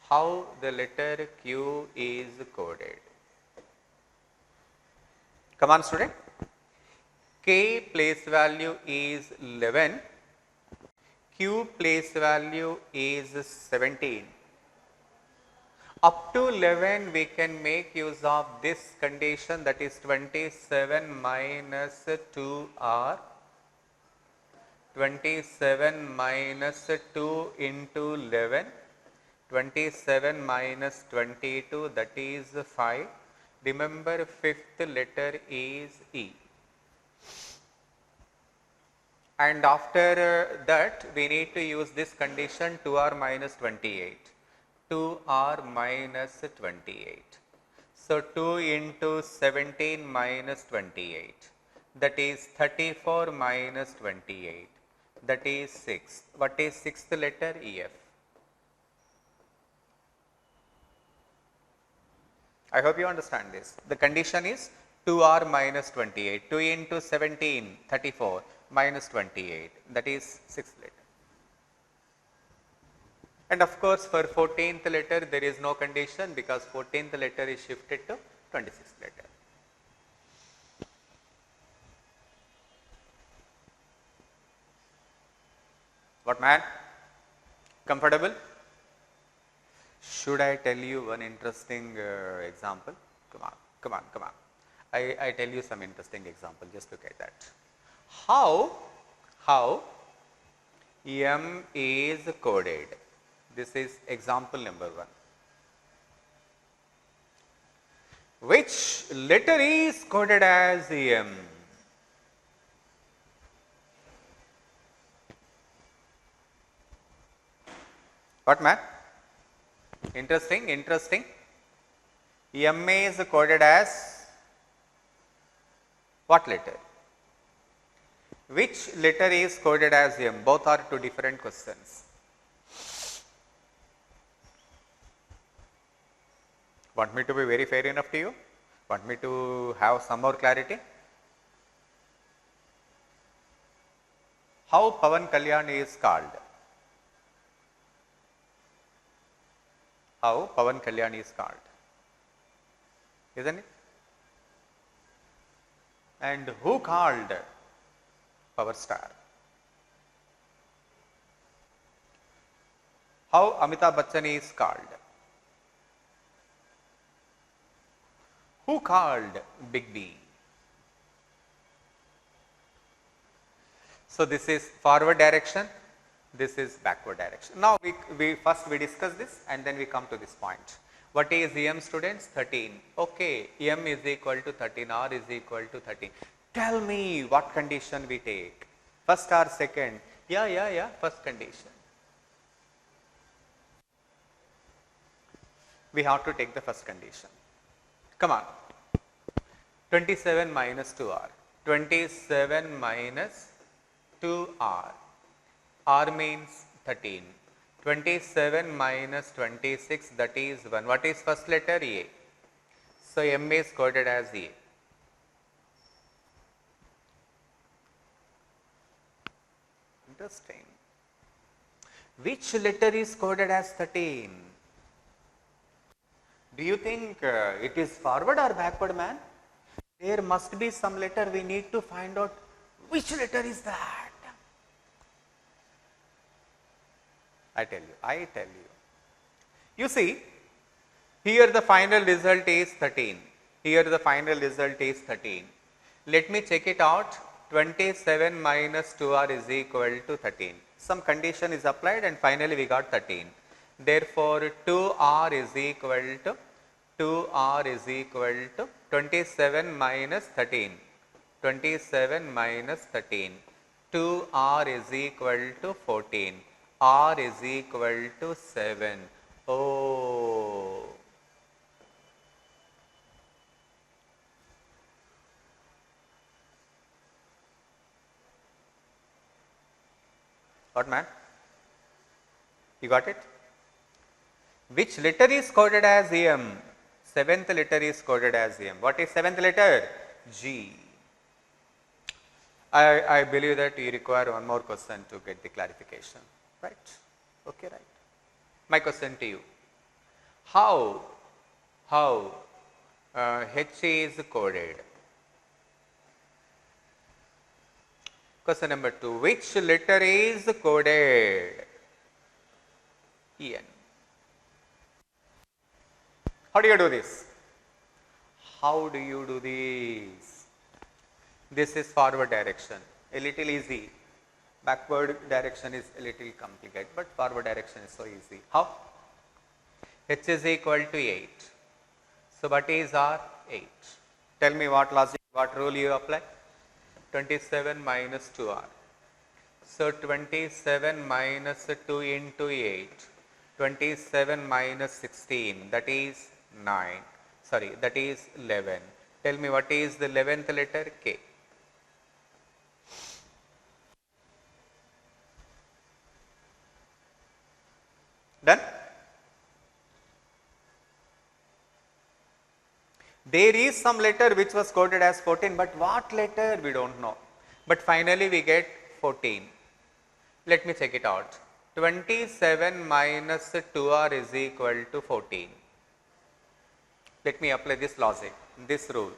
Speaker 1: How the letter Q is coded? Come on student. K place value is 11, Q place value is 17. Up to 11 we can make use of this condition, that is 27 minus 2r, 27 minus 2 into 11, 27 minus 22, that is 5. Remember, fifth letter is E. And after that we need to use this condition 2r minus 28. 2r minus 28. So 2 into 17 minus 28, that is 34 minus 28, that is 6. What is sixth letter? EF. I hope you understand this. The condition is 2r minus 28. 2 into 17, 34 minus 28, that is 6th letter. And of course, for 14th letter there is no condition, because 14th letter is shifted to 26th letter. What man? Comfortable? Should I tell you one interesting example? Come on. I tell you some interesting example. Just look at that. How M is coded? This is example number 1. Which letter is coded as M? What man? Interesting. M is coded as what letter? Which letter is coded as M? Both are two different questions. Want me to be very fair enough to you? Want me to have some more clarity? How Pawan Kalyan is called? How Pawan Kalyan is called? Isn't it? And who called Power Star? How Amitabh Bachchan is called? Who called Big B? So this is forward direction, this is backward direction. Now we first discuss this and then we come to this point. What is M, students? 13. Okay, M is equal to 13, R is equal to 13. Tell me what condition we take. First or second? Yeah, first condition. We have to take the first condition. Come on. 27 minus 2r. 27 minus 2r. R means 13. 27 minus 26, that is 1. What is first letter? A. So, M is coded as A. Interesting. Which letter is coded as 13? Do you think it is forward or backward, man? There must be some letter. We need to find out which letter is that. I tell you. You see, here the final result is 13. Here the final result is 13. Let me check it out. 27 minus 2r is equal to 13. Some condition is applied and finally we got 13. Therefore, 2r is equal to 27 minus 13. 27 minus 13. 2r is equal to 14. R is equal to 7. Oh. What, man? You got it? Which letter is coded as M? Seventh letter is coded as M. What is seventh letter? G. I believe that you require one more question to get the clarification. Right? Okay, right. My question to you. How H is coded? Question number 2. Which letter is coded? En. How do you do this? How do you do this? This is forward direction, a little easy. Backward direction is a little complicated, but forward direction is so easy. How? H is equal to 8. So, what is R? 8. Tell me what logic, what rule you apply? 27 minus 2R. So, 27 minus 2 into 8. 27 minus 16, that is 9. Sorry, that is 11. Tell me what is the 11th letter? K. Done? There is some letter which was coded as 14, but what letter we don't know. But finally we get 14. Let me check it out. 27 minus 2r is equal to 14. Let me apply this logic, this rule.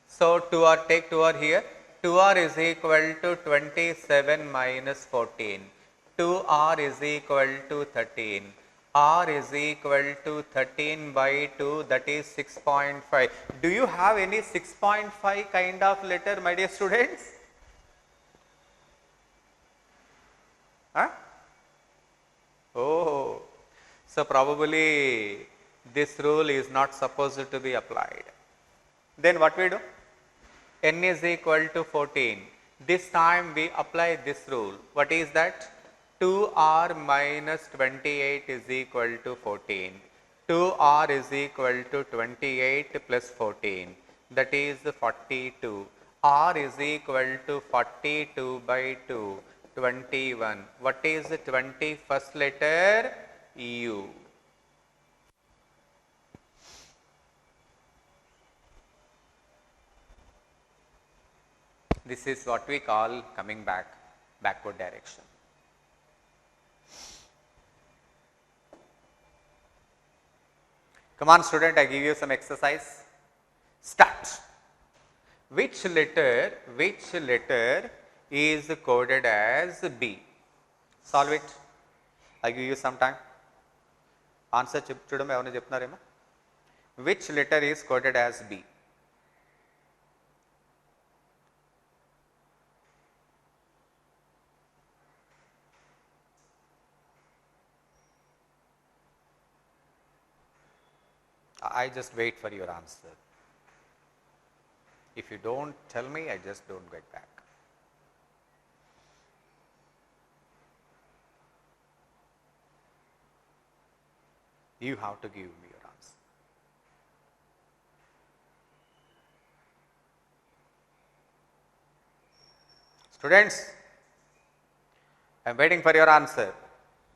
Speaker 1: So, 2r, take 2r here. 2r is equal to 27 minus 14. 2r is equal to 13. R is equal to 13 by 2, that is 6.5. Do you have any 6.5 kind of letter, my dear students? Huh? Oh, so probably this rule is not supposed to be applied. Then what we do? N is equal to 14. This time we apply this rule. What is that? 2r minus 28 is equal to 14. 2r is equal to 28 plus 14, that is 42. R is equal to 42 by 2, 21. What is the 21st letter? U. This is what we call coming back, backward direction. Come on student, I give you some exercise. Start. Which letter is coded as B? Solve it. I give you some time. Answer chudam evana cheptunarema. Which letter is coded as B? I just wait for your answer. If you don't tell me, I just don't get back. You have to give me your answer. Students, I am waiting for your answer.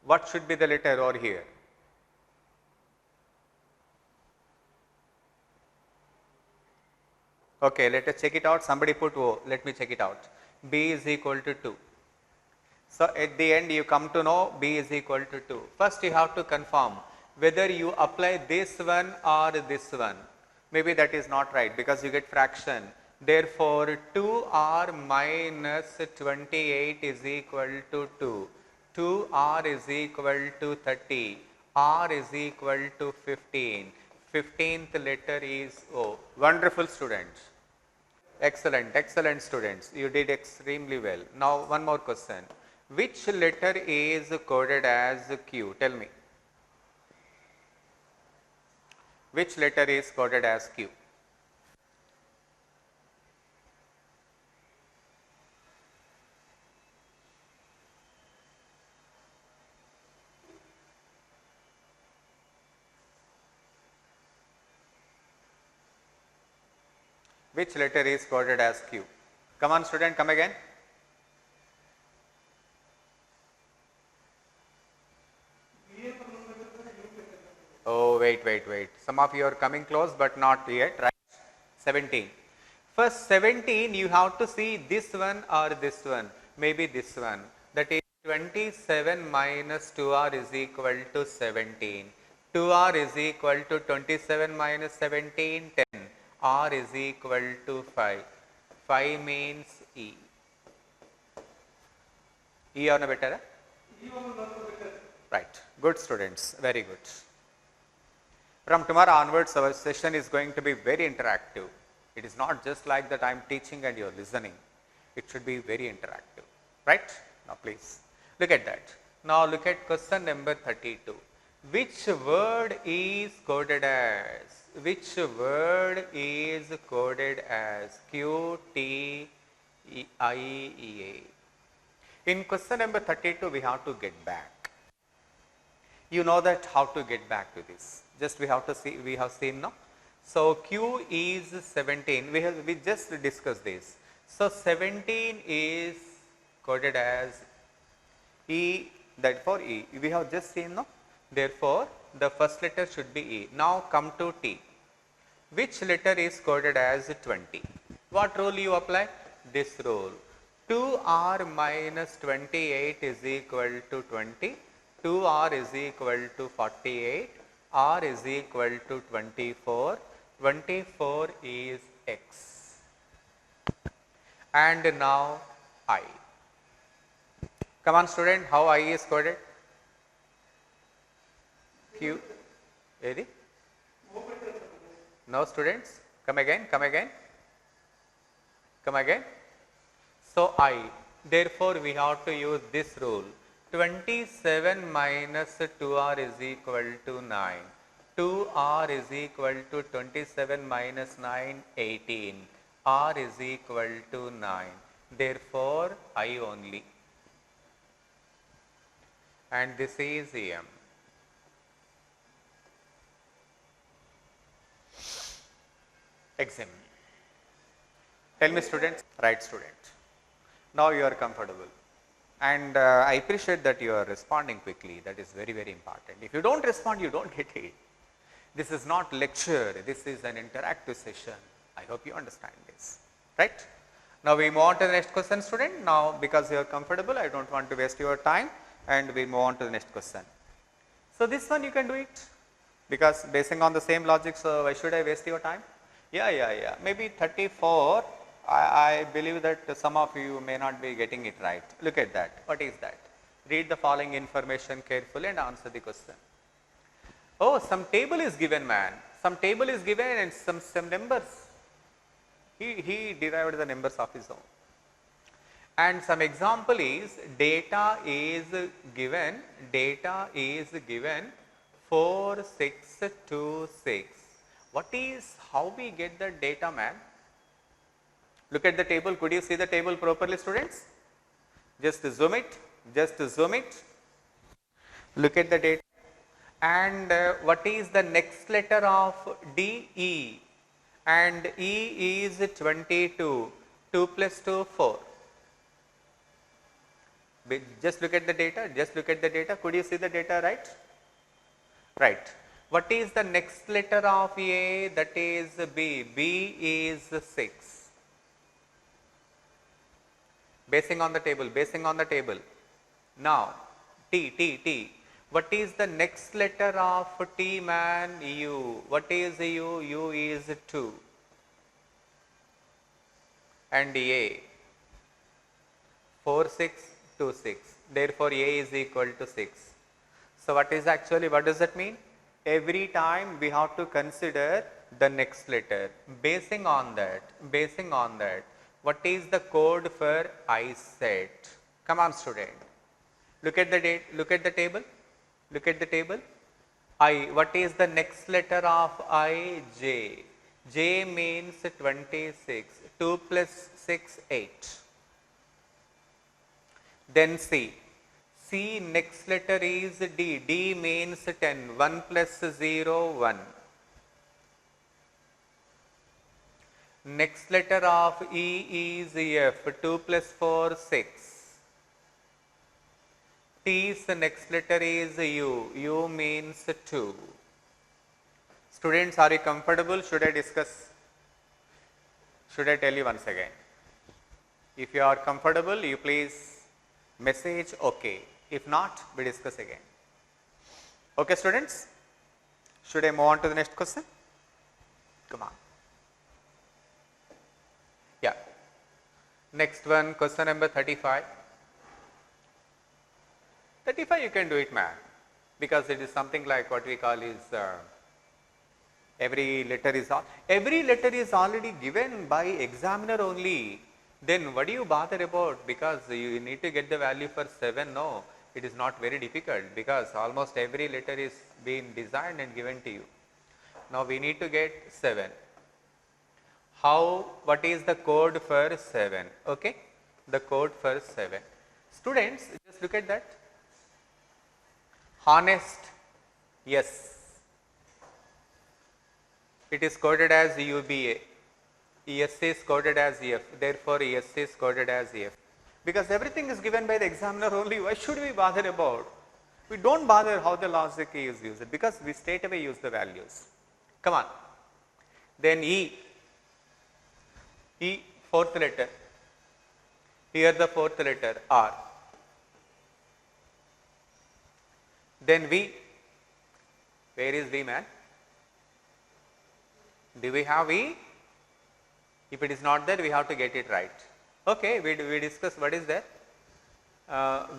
Speaker 1: What should be the letter over here? Okay, let us check it out. Somebody put O. Let me check it out. B is equal to 2. So, at the end you come to know B is equal to 2. First you have to confirm whether you apply this one or this one. Maybe that is not right because you get fraction. Therefore, 2r minus 28 is equal to 2. 2r is equal to 30. R is equal to 15. 15th letter is O. Wonderful students. Excellent, excellent students. You did extremely well. Now, one more question. Which letter is coded as Q? Tell me. Which letter is coded as Q? Which letter is coded as Q? Come on student, come again. Oh, wait. Some of you are coming close but not yet, right? 17. First 17 you have to see this one or this one, maybe this one. That is 27 minus 2r is equal to 17. 2r is equal to 27 minus 17, 10. R is equal to 5. 5 means E. E or no better? Right. Good students. Very good. From tomorrow onwards, our session is going to be very interactive. It is not just like that I am teaching and you are listening. It should be very interactive. Right? Now, please look at that. Now, look at question number 32. Which word is coded as? Which word is coded as Q, T, I, E, A? In question number 32, we have to get back. You know that how to get back to this. Just we have to see, we have seen now. So, Q is 17. We just discussed this. So, 17 is coded as E, therefore E. We have just seen now. Therefore, the first letter should be E. Now, come to T. Which letter is coded as 20? What rule you apply? This rule. 2r minus 28 is equal to 20. 2r is equal to 48. R is equal to 24. 24 is X. And now I. Come on student, how I is coded? Q. Ready? No students? Come again, come again. Come again. So I. Therefore, we have to use this rule. 27 minus 2r is equal to 9. 2r is equal to 27 minus 9, 18. R is equal to 9. Therefore, I only. And this is M. Exam. Tell me students, right student. Now you are comfortable. And I appreciate that you are responding quickly. That is very, very important. If you don't respond, you don't get it. This is not lecture. This is an interactive session. I hope you understand this. Right? Now we move on to the next question student. Now because you are comfortable, I don't want to waste your time. And we move on to the next question. So this one you can do it. Because basing on the same logic, so why should I waste your time? Yeah. Maybe 34, I believe that some of you may not be getting it right. Look at that. What is that? Read the following information carefully and answer the question. Oh, some table is given, man. Some table is given and some numbers. He derived the numbers of his own. And some example is data is given 4626. What is, how we get the data, man? Look at the table. Could you see the table properly, students? Just zoom it. Look at the data. And what is the next letter of D? E. And E is 22. 2 plus 2, 4. Just look at the data, just look at the data. Could you see the data, right? Right. What is the next letter of A? That is B. B is 6. Basing on the table, basing on the table. Now, T. What is the next letter of T, man? U. What is U? U is 2. And A. 4, 6, 2, 6. Therefore, A is equal to 6. So, what does that mean? Every time we have to consider the next letter. Basing on that, what is the code for I set? Come on, student. Look at the table. Look at the table. I. What is the next letter of I? J. J means 26. 2 plus 6, 8. Then C. C next letter is D. D means 10. 1 plus 0, 1. Next letter of E is F. 2 plus 4, 6. T's next letter is U. U means 2. Students, are you comfortable? Should I discuss? Should I tell you once again? If you are comfortable, you please message okay. If not, we discuss again. Okay, students? Should I move on to the next question? Come on. Yeah. Next one, question number 35. 35 you can do it, man, because it is something like what we call is every letter is already given by examiner only. Then what do you bother about? Because you need to get the value for 7. No, it is not very difficult, because almost every letter is being designed and given to you. Now we need to get 7. How? What is the code for 7? Okay, the code for 7. Students, just look at that. Honest, yes. It is coded as UBA. ES is coded as EF. Therefore, ES is coded as EF. Because everything is given by the examiner only, why should we bother about? We don't bother how the logic is used, because we straight away use the values. Come on. Then E. E, fourth letter. Here the fourth letter, R. Then V. Where is V, man? Do we have V? If it is not there, we have to get it right. Okay, we discuss what is there.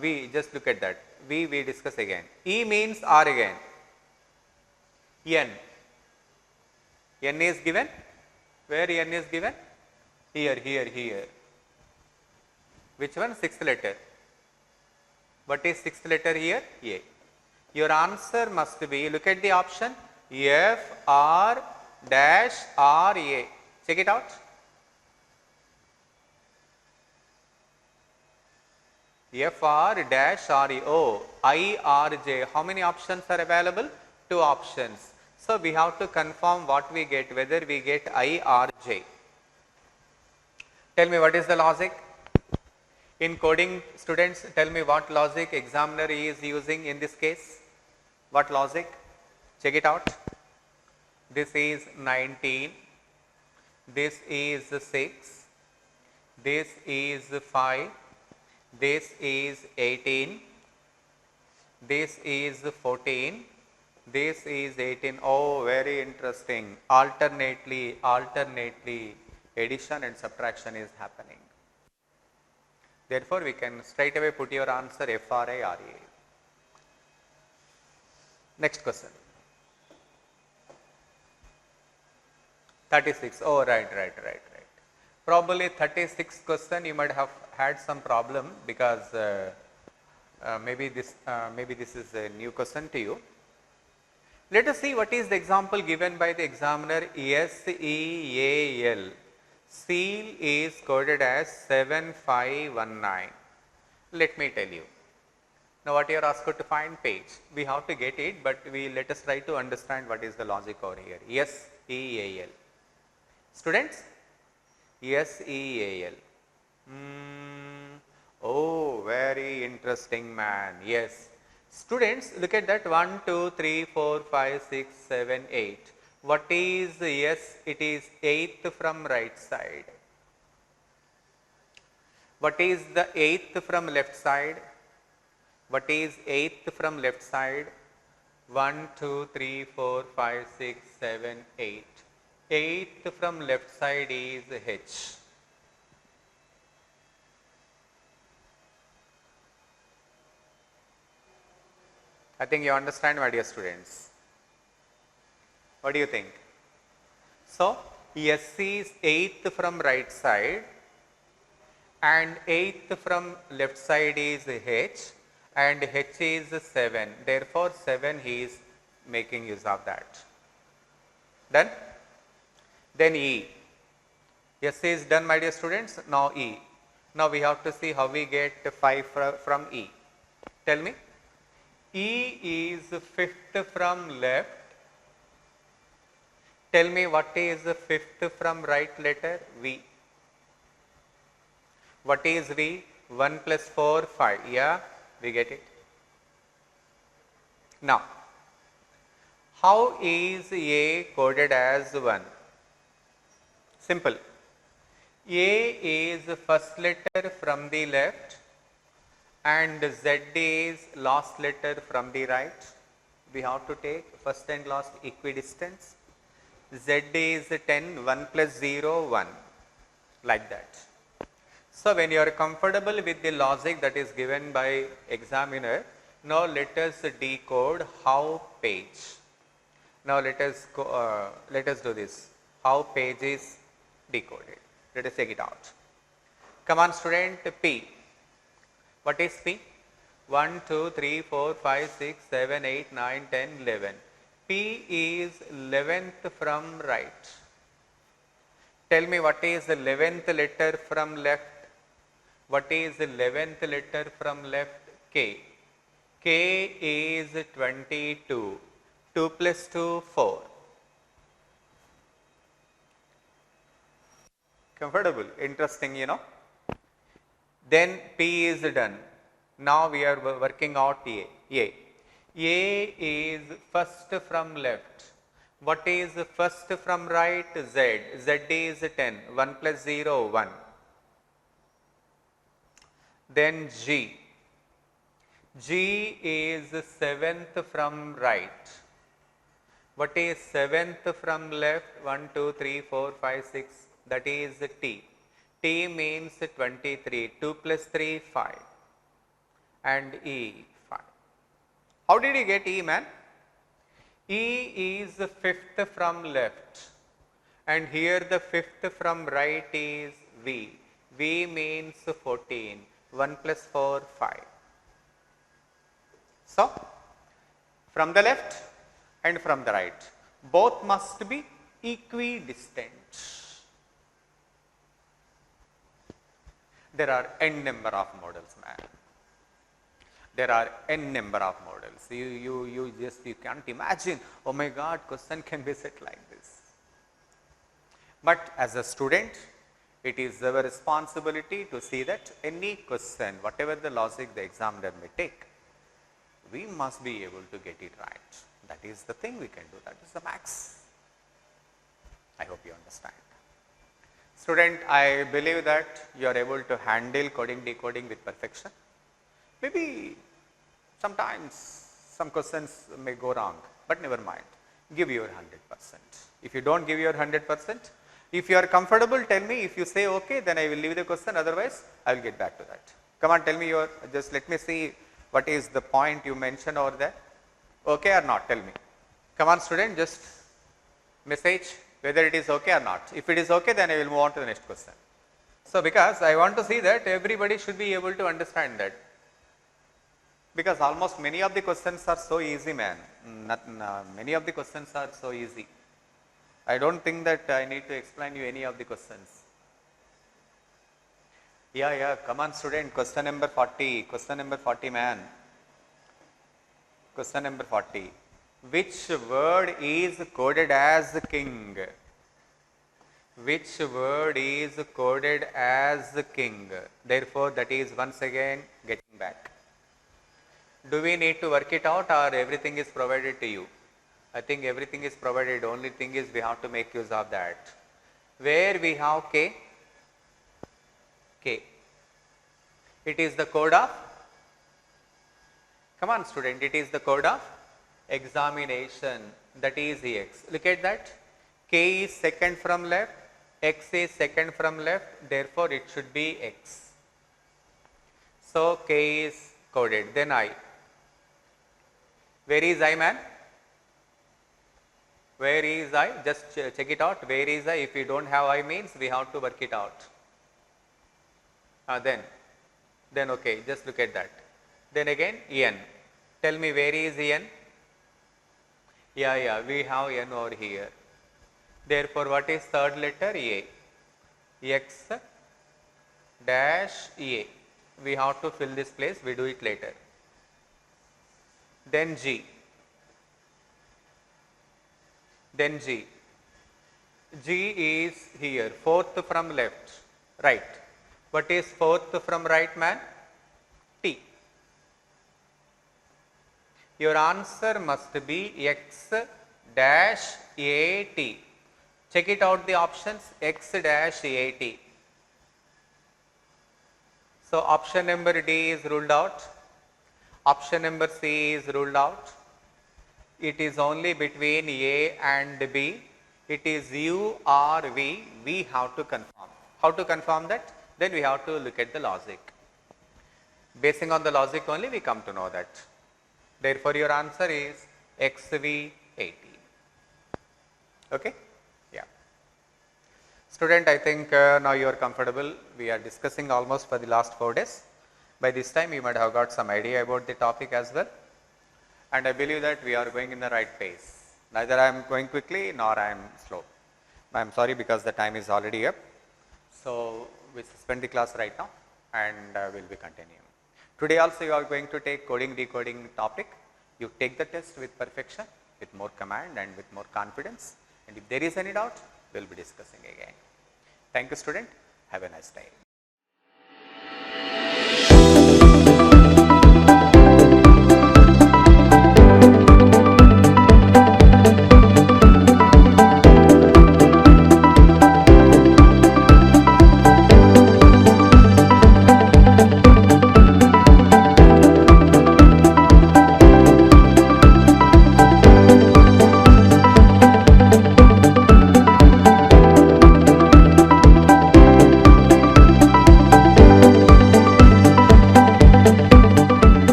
Speaker 1: V, just look at that. V, we discuss again. E means R again. N. N is given. Where N is given? Here. Which one? Sixth letter. What is sixth letter here? A. Your answer must be, look at the option, F R dash R A. Check it out. F R dash R E. Oh, I R J. How many options are available? 2 options. So we have to confirm what we get, whether we get I or J. Tell me what is the logic? In coding, students, tell me what logic examiner is using in this case. What logic? Check it out. This is 19. This is 6. This is 5. This is 18. This is 14. This is 18. Oh, very interesting. Alternately, addition and subtraction is happening. Therefore, we can straight away put your answer FRA RA. Next question. 36. Oh, right. Probably 36th question you might have had some problem, because maybe this is a new question to you. Let us see what is the example given by the examiner. SEAL. Seal is coded as 7519. Let me tell you. Now what you are asked to find page. We have to get it, but let us try to understand what is the logic over here. SEAL. Students, SEAL. Oh, very interesting, man. Yes. Students, look at that 1, 2, 3, 4, 5, 6, 7, 8. What is, yes, it is 8th from right side. What is the 8th from left side? What is 8th from left side? 1, 2, 3, 4, 5, 6, 7, 8. 8th from left side is H. I think you understand, my dear students. What do you think? So, S is 8th from right side and 8th from left side is H and H is 7. Therefore, 7 he is making use of that. Done? Then E. S is done, my dear students. Now E. Now we have to see how we get 5 from E. Tell me. E is 5th from left. Tell me what is 5th from right letter? V. What is V? 1 plus 4, 5. Yeah, we get it. Now, how is A coded as 1? Simple. A is first letter from the left and Z is last letter from the right. We have to take first and last equidistance. Z is 10, 1 plus 0, 1, like that. So, when you are comfortable with the logic that is given by examiner, now let us decode how page. Now, let us do this. How page is decoded. Let us take it out. Come on, student. P. What is P? 1, 2, 3, 4, 5, 6, 7, 8, 9, 10, 11. P is 11th from right. Tell me what is the 11th letter from left? What is the 11th letter from left? K. K is 22. 2 plus 2, 4. Comfortable, interesting, you know. Then P is done. Now we are working out A. A. A is first from left. What is first from right? Z. Z is 10. 1 plus 0, 1. Then G. G is 7th from right. What is 7th from left? 1, 2, 3, 4, 5, 6. That is T. T means 23. 2 plus 3, 5. And E, 5. How did you get E, man? E is 5th from left. And here the 5th from right is V. V means 14. 1 plus 4, 5. So, from the left and from the right, both must be equidistant. There are n number of models, man. There are n number of models. You can't imagine, oh my God, question can be set like this. But as a student, it is our responsibility to see that any question, whatever the logic the examiner may take, we must be able to get it right. That is the thing we can do. That is the max. I hope you understand. Student, I believe that you are able to handle coding, decoding with perfection. Maybe sometimes some questions may go wrong, but never mind. Give your 100%. If you don't give your 100%, if you are comfortable, tell me. If you say okay, then I will leave the question. Otherwise, I will get back to that. Come on, tell me your, just let me see what is the point you mentioned over there. Okay or not? Tell me. Come on, student, just message whether it is okay or not. If it is okay, then I will move on to the next question. So, because I want to see that everybody should be able to understand that. Because almost many of the questions are so easy, man. Many of the questions are so easy. I don't think that I need to explain you any of the questions. Yeah, come on, student. Question number 40. Question number 40, man. Question number 40. Which word is coded as king? Which word is coded as king? Therefore, that is once again getting back. Do we need to work it out or everything is provided to you? I think everything is provided, only thing is we have to make use of that. Where we have K, it is the code of, come on student, it is the code of examination, that is X. Look at that, K is second from left, X is second from left, therefore it should be X. So K is coded, then I. Where is I, man? Where is I? Just check it out. Where is I? If we don't have I means we have to work it out. Then okay, just look at that. Then again N. Tell me where is N? Yeah, we have N over here. Therefore, what is third letter? A. X dash A. We have to fill this place, we do it later. Then G. Then G. G is here, fourth from left, right. What is fourth from right, man? T. Your answer must be X dash A T. Check it out the options, X dash A T. So option number D is ruled out. Option number C is ruled out. It is only between A and B. It is U or V. We have to confirm. How to confirm that? Then we have to look at the logic. Basing on the logic only we come to know that. Therefore, your answer is XV80. Okay? Yeah. Student, I think now you are comfortable. We are discussing almost for the last 4 days. By this time, you might have got some idea about the topic as well. And I believe that we are going in the right pace. Neither I am going quickly nor I am slow. I am sorry because the time is already up. So, we suspend the class right now and we will be continuing. Today also you are going to take coding decoding topic. You take the test with perfection, with more command and with more confidence, and if there is any doubt, we will be discussing again. Thank you student, have a nice day.